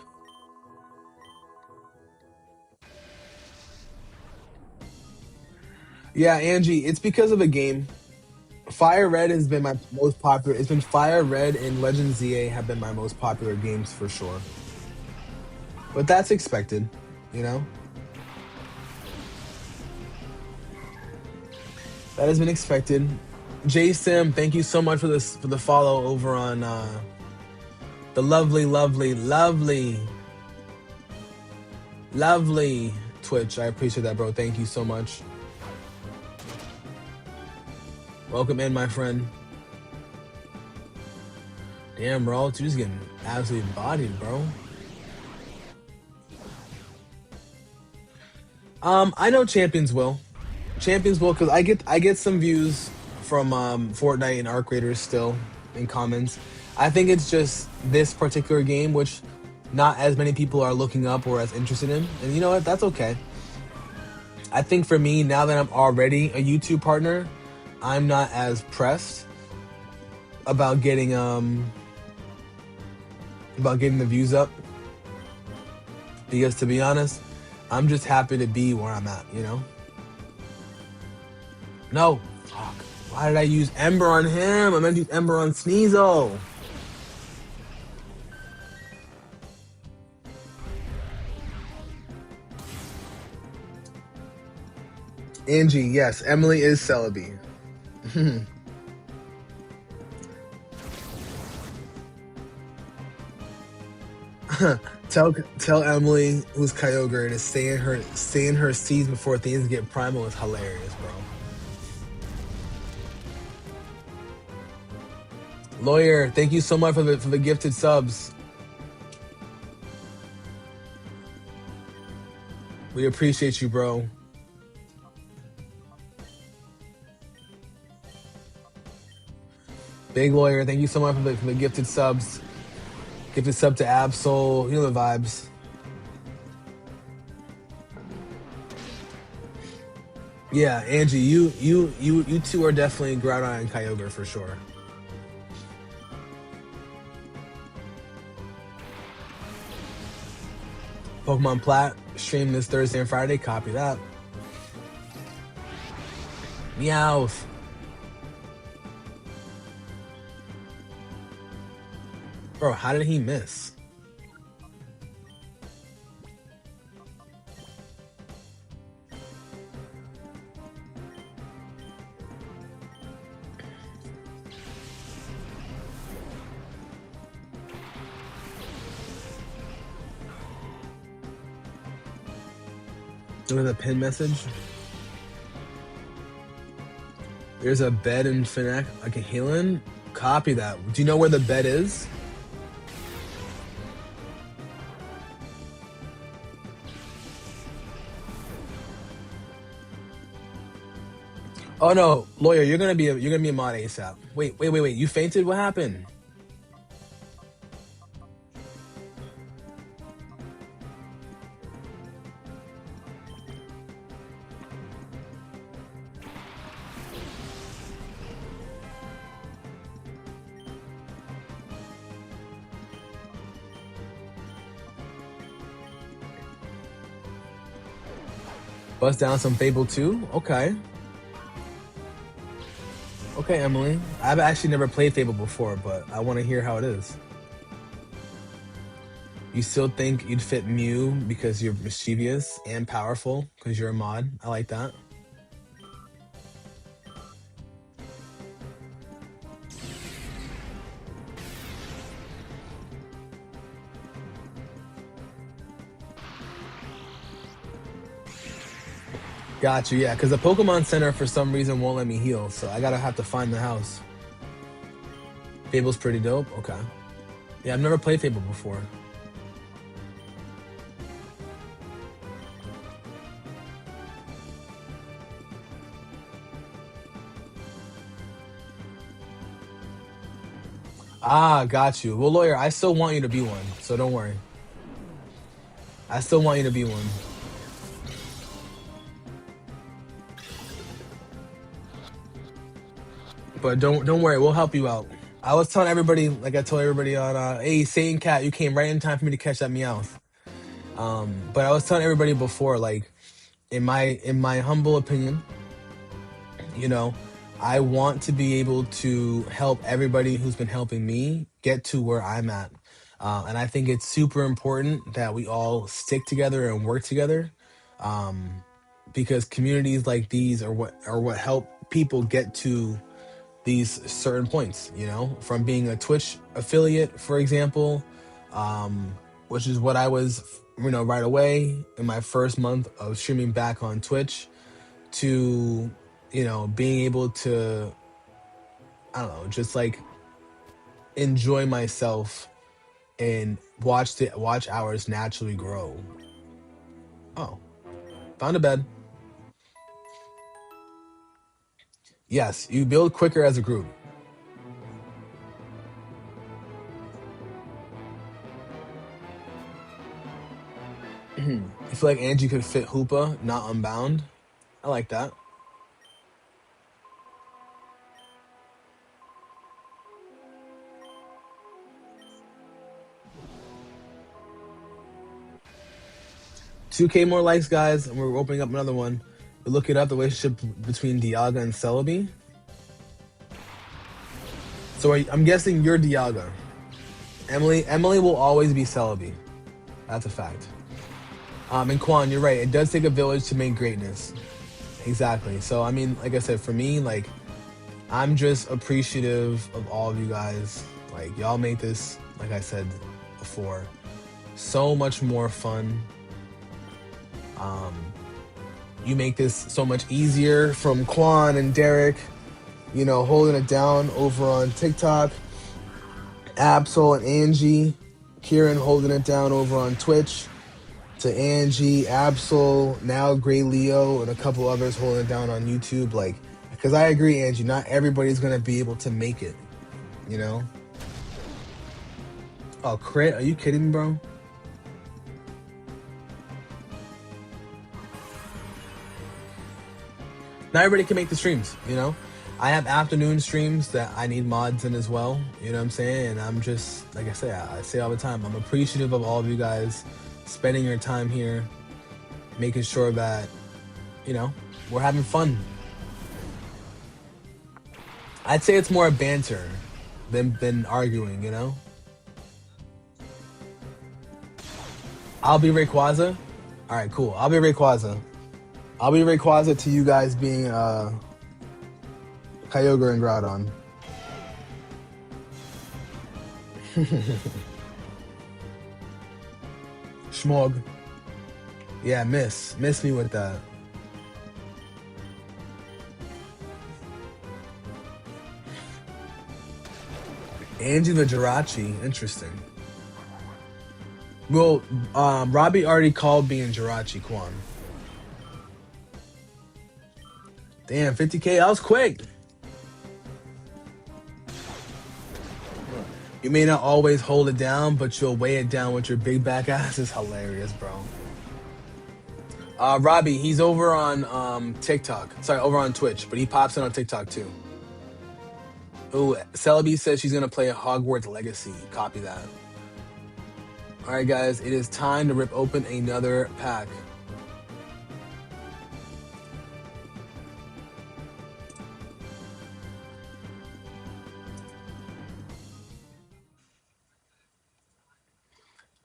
Yeah, Angie, it's because of a game. Fire Red has been my most popular. It's been Fire Red and Legend ZA have been my most popular games for sure. But that's expected, you know? That has been expected. J Sim, thank you so much for this for the follow over on the lovely Twitch. I appreciate that, bro. Thank you so much. Welcome in, my friend. Damn, bro, you're just getting absolutely bodied, bro. I know champions will. Champions will, because I get some views from Fortnite and Arc Raiders still in comments. I think it's just this particular game, which not as many people are looking up or as interested in. And you know what? That's okay. I think for me, now that I'm already a YouTube partner, I'm not as pressed about getting the views up. Because to be honest, I'm just happy to be where I'm at, you know? No. Fuck. Why did I use Ember on him? I meant to use Ember on Sneasel. Angie, yes, Emily is Celebi. Tell Emily who's Kyogre to stay in her seeds before things get primal was hilarious, bro. Lawyer, thank you so much for the gifted subs. We appreciate you, bro. Big Lawyer, thank you so much for the gifted subs. Gifted sub to Absol. You know the vibes. Yeah, Angie, you two are definitely Groudon and Kyogre for sure. Pokemon Plat stream this Thursday and Friday. Copy that. Meowth. Bro, how did he miss? With a pin message. There's a bed in Fnac, like a healing. Copy that. Do you know where the bed is? Oh no, lawyer, you're gonna be a mod ASAP. Wait. You fainted? What happened? Bust down some Fable 2? Okay. Okay, Emily. I've actually never played Fable before, but I want to hear how it is. You still think you'd fit Mew because you're mischievous and powerful because you're a mod? I like that. Got you, yeah, because the Pokemon Center for some reason won't let me heal, so I gotta have to find the house. Fable's pretty dope? Okay. Yeah, I've never played Fable before. Ah, got you. Well, lawyer, I still want you to be one, so don't worry. I still want you to be one. But don't worry, we'll help you out. I was telling everybody, like I told everybody on, hey, Satan Cat, you came right in time for me to catch that Meowth. But I was telling everybody before, like, in my humble opinion, you know, I want to be able to help everybody who's been helping me get to where I'm at. And I think it's super important that we all stick together and work together, because communities like these are what help people get to these certain points. You know, from being a Twitch affiliate, for example, which is what I was, right away in my first month of streaming back on Twitch, to being able to, I don't know, just like enjoy myself and watch the watch hours naturally grow. Oh, found a bed. Yes, you build quicker as a group. I feel like Angie could fit Hoopa, not Unbound. I like that. $2K more likes, guys, and we're opening up another one. We look it up, the relationship between Dialga and Celebi. So I'm guessing you're Dialga. Emily will always be Celebi. That's a fact. And Quan, you're right. It does take a village to make greatness. Exactly. So I mean, like I said, for me, like, I'm just appreciative of all of you guys. Like, y'all make this, like I said before, so much more fun. You make this so much easier, from Quan and Derek, holding it down over on TikTok, Absol and Angie, Kieran holding it down over on Twitch, to Angie, Absol, now Gray Leo, and a couple others holding it down on YouTube. Like, because I agree, Angie, not everybody's gonna be able to make it, Oh, crit? Are you kidding me, bro? not everybody can make the streams, you know. I have afternoon streams that I need mods in as well, you know what I'm saying? And I'm just, like I say all the time, I'm appreciative of all of you guys spending your time here, making sure that, you know, we're having fun. I'd say it's more a banter than arguing, you know? I'll be Rayquaza. Alright, cool. I'll be Rayquaza. I'll be Rayquaza to you guys being Kyogre and Groudon. Schmog. Yeah, miss me with that. Angie the Jirachi, interesting. Well, Robbie already called being Jirachi Quan. Damn, 50K, that was quick. You may not always hold it down, but you'll weigh it down with your big back ass. Is hilarious, bro. Robbie, he's over on TikTok. Sorry, over on Twitch, but he pops in on TikTok too. Oh, Celebi says she's gonna play Hogwarts Legacy. Copy that. All right, guys, it is time to rip open another pack.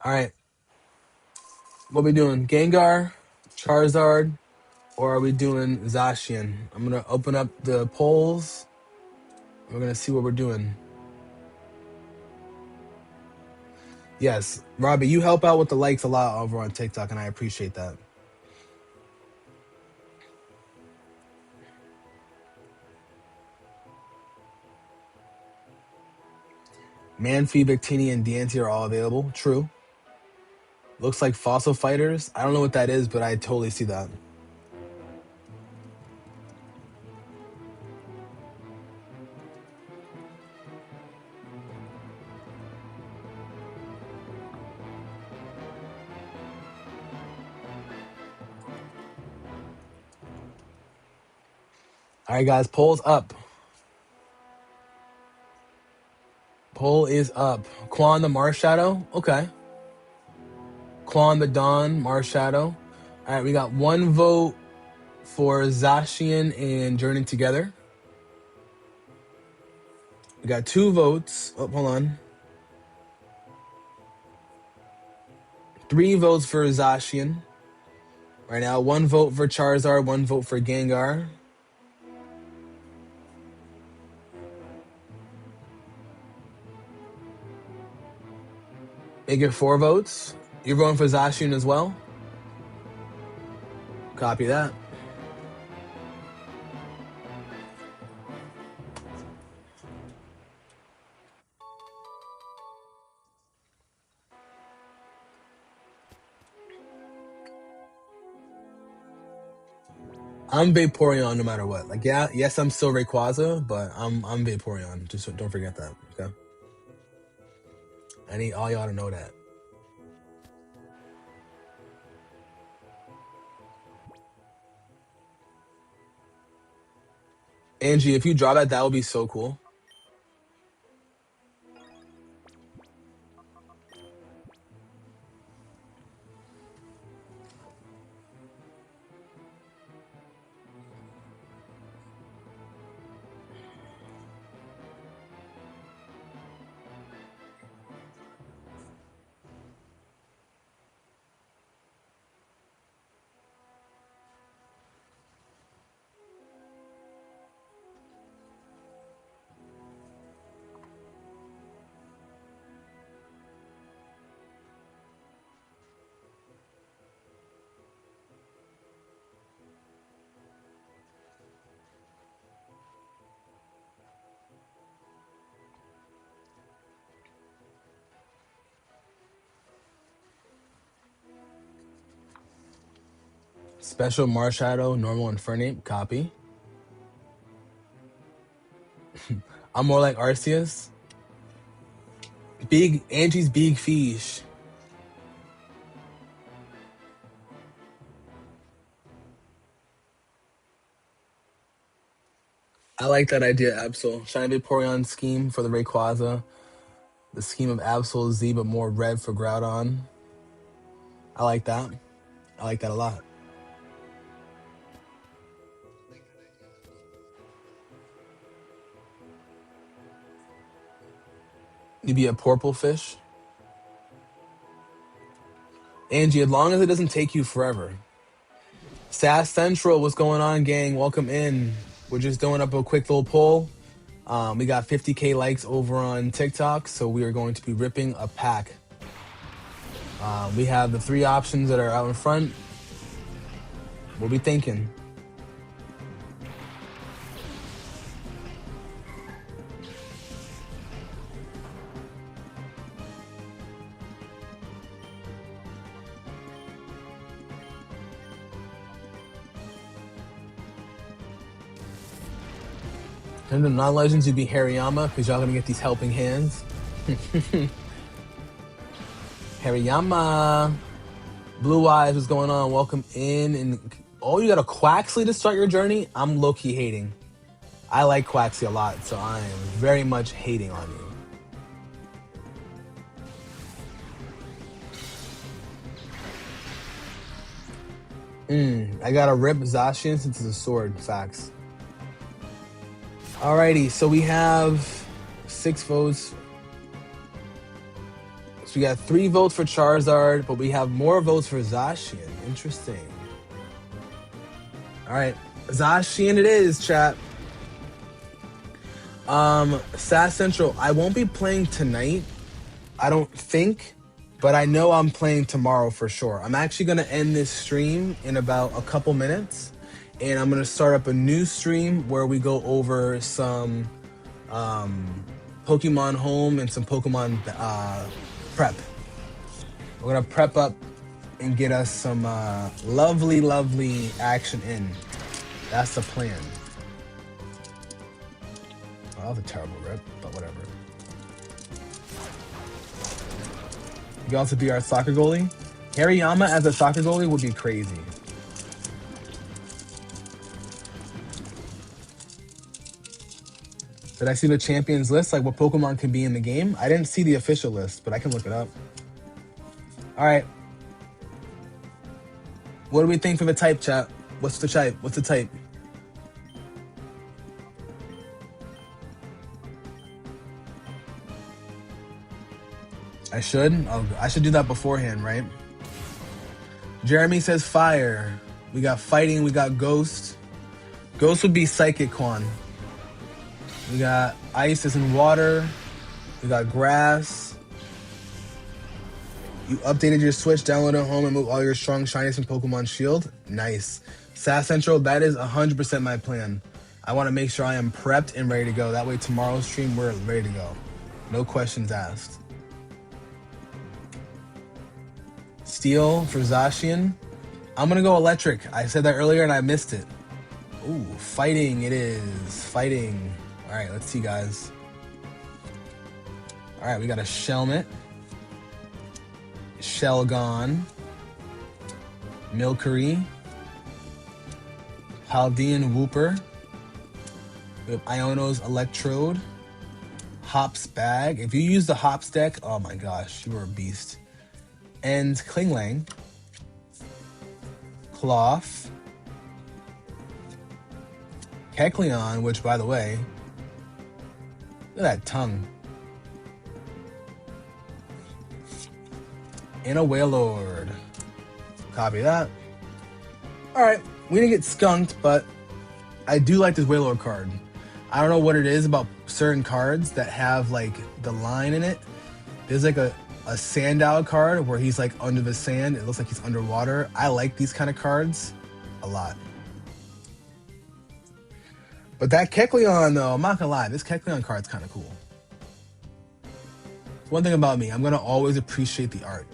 All right, what are we doing? Gengar, Charizard, or are we doing Zacian? I'm gonna open up the polls. We're gonna see what we're doing. Yes, Robbie, you help out with the likes a lot over on TikTok, and I appreciate that. Manphy, Victini, and Deanty are all available. True. Looks like Fossil Fighters. I don't know what that is, but I totally see that. All right, guys, poll's up. Poll is up. Quan the Marshadow. Okay. Quan the Dawn, Marshadow. All right, we got one vote for Zacian and Journey Together. We got 2 votes. Oh, hold on. 3 votes for Zacian. Right now, 1 vote for Charizard, 1 vote for Gengar. Make it 4 votes. You're voting for Zacian as well? Copy that. I'm Vaporeon no matter what. Like, yeah, yes, I'm still Rayquaza, but I'm Vaporeon. Just don't forget that, okay? I need all y'all to know that. Angie, if you draw that, that would be so cool. Special Marshadow, normal Infernape, copy. I'm more like Arceus. Angie's big fish. I like that idea, Absol. Shiny Vaporeon scheme for the Rayquaza. The scheme of Absol Z, but more red for Groudon. I like that. I like that a lot. You be a purple fish. Angie, as long as it doesn't take you forever. Sass Central, what's going on, gang? Welcome in. We're just doing up a quick little poll. We got 50K likes over on TikTok, so we are going to be ripping a pack. We have the 3 options that are out in front. We'll be thinking. And the non-legends would be Hariyama, because y'all gonna get these helping hands. Hariyama. Blue Eyes, what's going on? Welcome in. And oh, you got a Quaxley to start your journey? I'm low-key hating. I like Quaxley a lot, so I am very much hating on you. I gotta rip Zacian since it's a sword. Facts. Alrighty, so we have 6 votes. So we got 3 votes for Charizard, but we have more votes for Zacian. Interesting. Alright, Zacian it is, chat. Sass Central, I won't be playing tonight, I don't think, but I know I'm playing tomorrow for sure. I'm actually gonna end this stream in about a couple minutes, and I'm gonna start up a new stream where we go over some Pokemon Home and some Pokemon prep. We're gonna prep up and get us some lovely, lovely action in. That's the plan. Oh, that was a terrible rip, but whatever. You can also be our soccer goalie. Hariyama as a soccer goalie would be crazy. Did I see the champions list? Like what Pokemon can be in the game? I didn't see the official list, but I can look it up. All right. What do we think for the type, chat? What's the type? What's the type? I should? Oh, I should do that beforehand, right? Jeremy says fire. We got fighting, we got ghost. Ghost would be Psychic Quan. We got ice is in water. We got grass. You updated your Switch, downloaded home, and moved all your strong shinies from Pokemon Shield. Nice. Sass Central, that is 100% my plan. I want to make sure I am prepped and ready to go. That way tomorrow's stream, we're ready to go. No questions asked. Steel for Zacian. I'm going to go electric. I said that earlier and I missed it. Ooh, fighting it is. Fighting. All right, let's see, guys. All right, we got a Shelmet. Shelgon. Milcery. Paldean Wooper. We have Iono's Electrode. Hops Bag. If you use the Hops deck, oh my gosh, you are a beast. And Klinglang. Cloth. Kecleon, which, by the way, look at that tongue. And a Wailord. Copy that. Alright, we didn't get skunked, but I do like this Wailord card. I don't know what it is about certain cards that have, like, the line in it. There's, like, a Sandow card where he's, like, under the sand. It looks like he's underwater. I like these kind of cards a lot. But that Kecleon, though, I'm not gonna lie, this Kecleon card's kind of cool. One thing about me, I'm gonna always appreciate the art.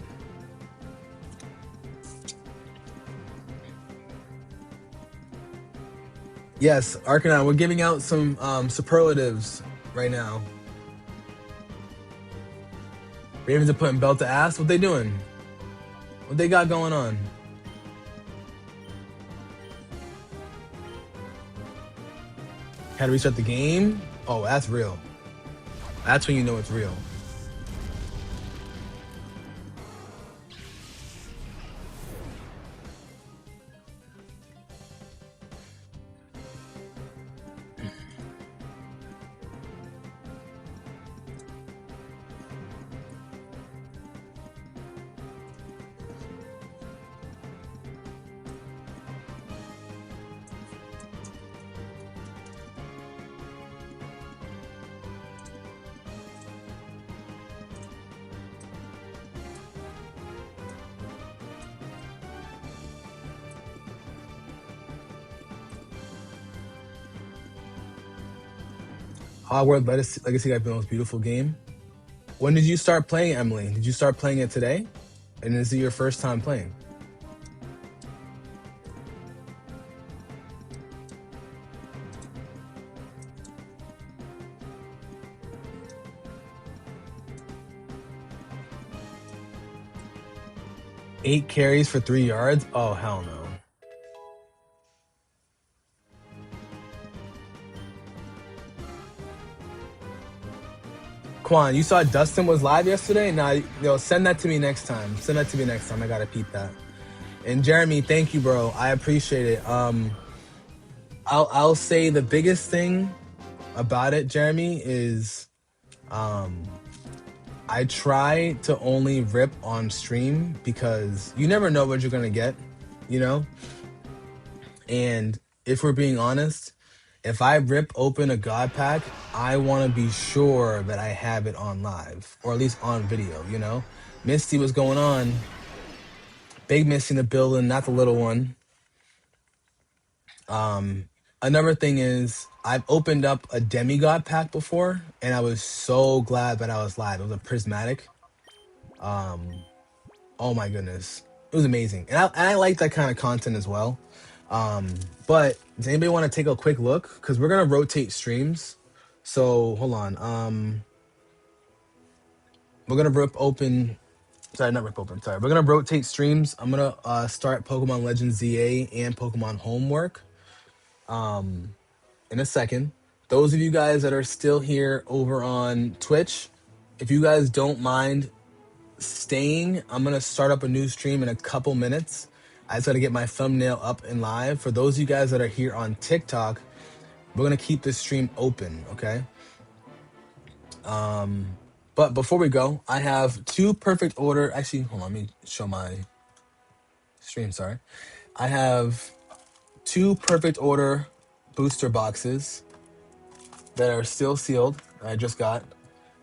Yes, Arcanon, we're giving out some superlatives right now. Ravens are putting belt to ass. What they doing? What they got going on? Had to restart the game? Oh, that's real. That's when you know it's real. Hogwarts Legacy got the most beautiful game. When did you start playing, Emily? Did you start playing it today? And is it your first time playing? Eight carries for 3 yards? Oh, hell no. Quan, you saw Dustin was live yesterday? Nah, send that to me next time. Send that to me next time. I gotta peep that. And Jeremy, thank you, bro. I appreciate it. I'll say the biggest thing about it, Jeremy, is I try to only rip on stream because you never know what you're gonna get, you know? And if we're being honest, if I rip open a God pack, I want to be sure that I have it on live, or at least on video, you know? Misty, what's going on? Big Misty in the building, not the little one. Another thing is, I've opened up a demigod pack before, and I was so glad that I was live. It was a prismatic. Oh my goodness. It was amazing. And I like that kind of content as well. But does anybody want to take a quick look? Because we're going to rotate streams. So hold on. We're going to rip open. Sorry, not rip open. Sorry. We're going to rotate streams. I'm going to start Pokemon Legends ZA and Pokemon Homework in a second. Those of you guys that are still here over on Twitch, if you guys don't mind staying, I'm going to start up a new stream in a couple minutes. I just got to get my thumbnail up and live. For those of you guys that are here on TikTok, we're going to keep this stream open, okay? But before we go, I have two perfect order. Actually, hold on, let me show my stream, sorry. I have two perfect order booster boxes that are still sealed. I just got.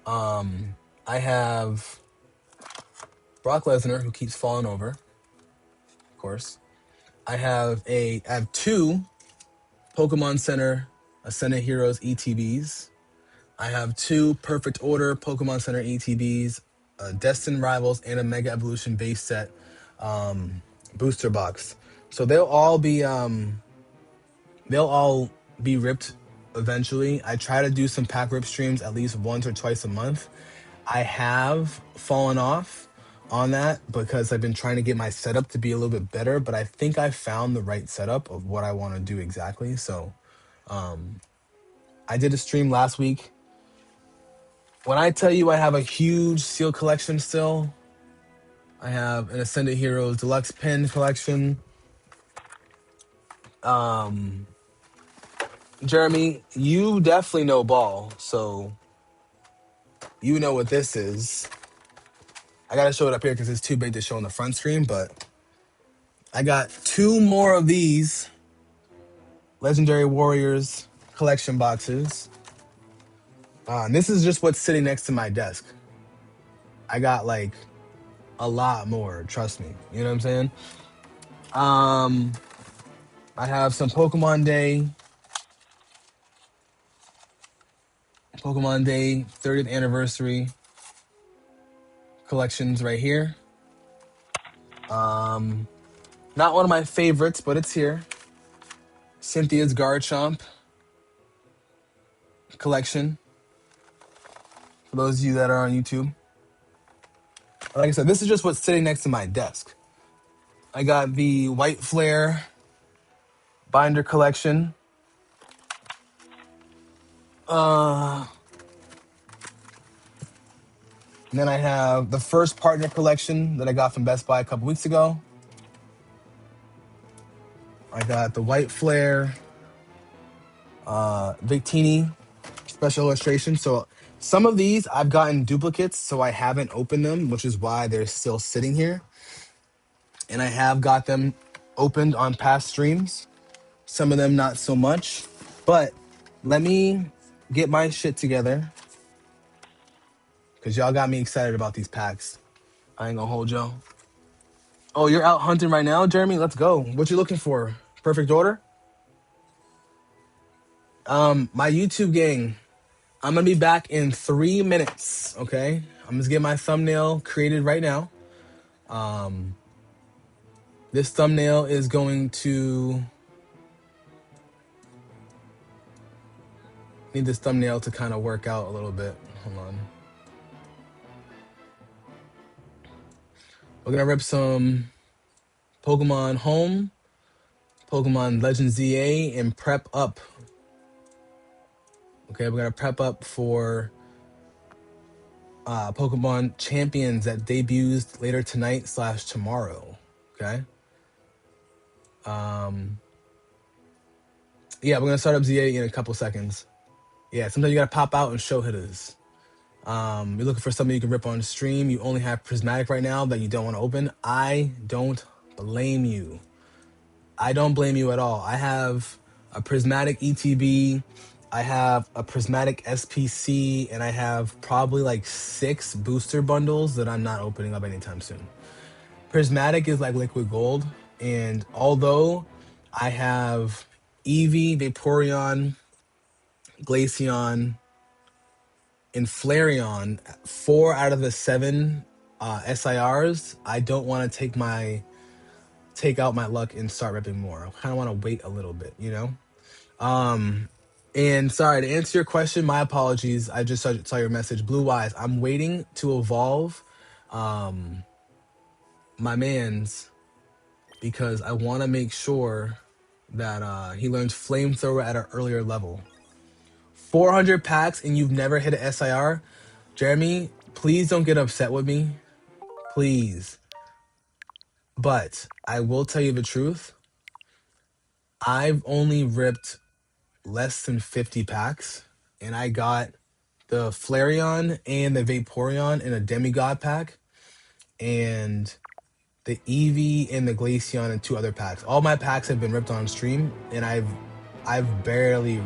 I have Brock Lesnar, who keeps falling over, of course. I have two Pokemon Center Ascendant Heroes ETBs. I have two Perfect Order Pokemon Center ETBs, a Destined Rivals, and a Mega Evolution base set booster box. So they'll all be ripped eventually. I try to do some pack rip streams at least once or twice a month. I have fallen off on that because I've been trying to get my setup to be a little bit better, but I think I found the right setup of what I want to do exactly. So I did a stream last week. When I tell you I have a huge seal collection still, I have an Ascendant Heroes Deluxe Pin collection. Jeremy, you definitely know ball, so you know what this is. I gotta show it up here because it's too big to show on the front screen, but I got two more of these Legendary Warriors collection boxes. This is just what's sitting next to my desk. I got like a lot more, trust me. You know what I'm saying? I have some Pokemon Day 30th anniversary collections right here. Not one of my favorites, but it's here. Cynthia's Garchomp collection. For those of you that are on YouTube. Like I said, this is just what's sitting next to my desk. I got the White Flare binder collection. And then I have the first partner collection that I got from Best Buy a couple weeks ago. I got the White Flare Victini special illustration. So some of these I've gotten duplicates, so I haven't opened them, which is why they're still sitting here. And I have got them opened on past streams. Some of them not so much. But let me get my shit together, because y'all got me excited about these packs. I ain't gonna hold y'all. Oh, you're out hunting right now, Jeremy? Let's go. What you looking for? Perfect order? My YouTube gang, I'm gonna be back in 3 minutes, okay? I'm just getting my thumbnail created right now. This thumbnail is going to need this thumbnail to kind of work out a little bit. Hold on. We're gonna rip some Pokemon Home, Pokemon Legends ZA, and prep up. Okay, we're gonna prep up for Pokemon Champions that debuts later tonight / tomorrow. Okay. Yeah, we're gonna start up ZA in a couple seconds. Yeah, sometimes you gotta pop out and show hitters. You're looking for something you can rip on stream. You only have Prismatic right now that you don't want to open. I don't blame you. I don't blame you at all. I have a Prismatic ETB, I have a Prismatic SPC, and I have probably like 6 booster bundles that I'm not opening up anytime soon. Prismatic is like liquid gold, and although I have Eevee, Vaporeon, Glaceon, and Flareon, 4 out of the 7 SIRs, I don't want to take out my luck and start ripping more. I kind of want to wait a little bit, you know? And sorry, to answer your question, my apologies. I just saw your message. Blue Eyes, I'm waiting to evolve my man's, because I want to make sure that he learns Flamethrower at an earlier level. 400 packs and you've never hit an SIR? Jeremy, please don't get upset with me. Please. But I will tell you the truth. I've only ripped less than 50 packs, and I got the Flareon and the Vaporeon in a Demigod pack, and the Eevee and the Glaceon in 2 other packs. All my packs have been ripped on stream, and I've barely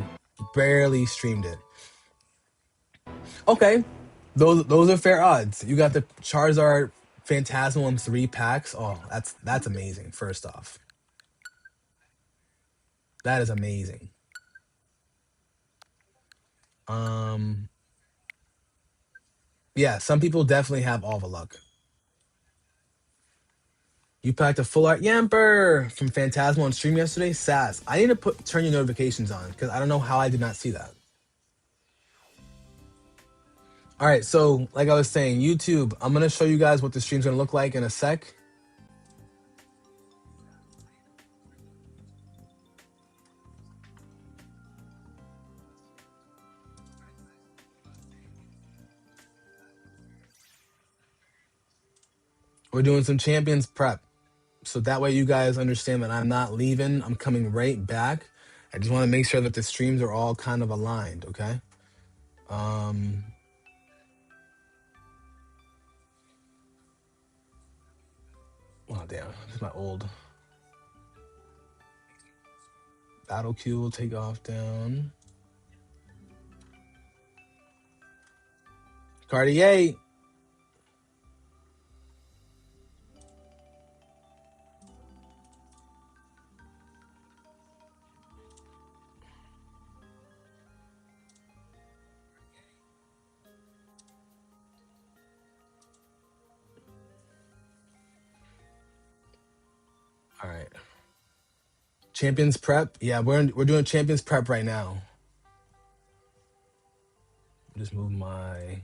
streamed it. Okay, those are fair odds. You got the Charizard Phantasmal in 3 packs. Oh, that's amazing. First off, that is amazing. Yeah, some people definitely have all the luck. You packed a full art Yamper from Phantasmal on stream yesterday. Sass, I need to turn your notifications on, because I don't know how I did not see that. All right, so like I was saying, YouTube, I'm gonna show you guys what the stream's gonna look like in a sec. We're doing some Champions prep, so that way you guys understand that I'm not leaving. I'm coming right back. I just want to make sure that the streams are all kind of aligned. Okay. Oh damn, this is my old battle queue. Will take off down. Cartier. All right. Champions prep. Yeah, we're doing Champions prep right now. Just move my.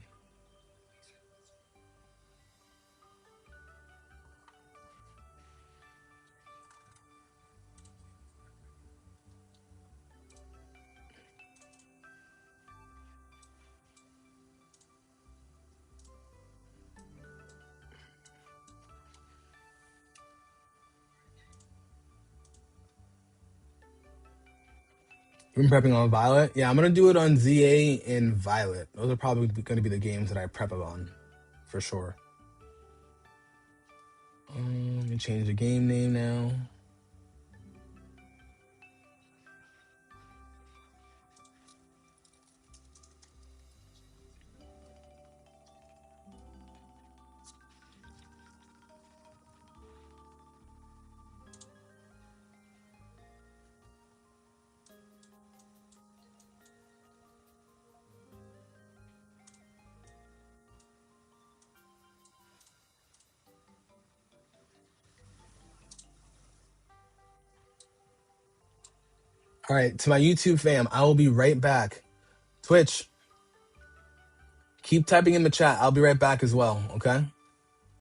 You've been prepping on Violet? Yeah, I'm gonna do it on ZA and Violet. Those are probably gonna be the games that I prep it on, for sure. Let me change the game name now. All right, to my YouTube fam, I will be right back. Twitch, keep typing in the chat. I'll be right back as well, okay?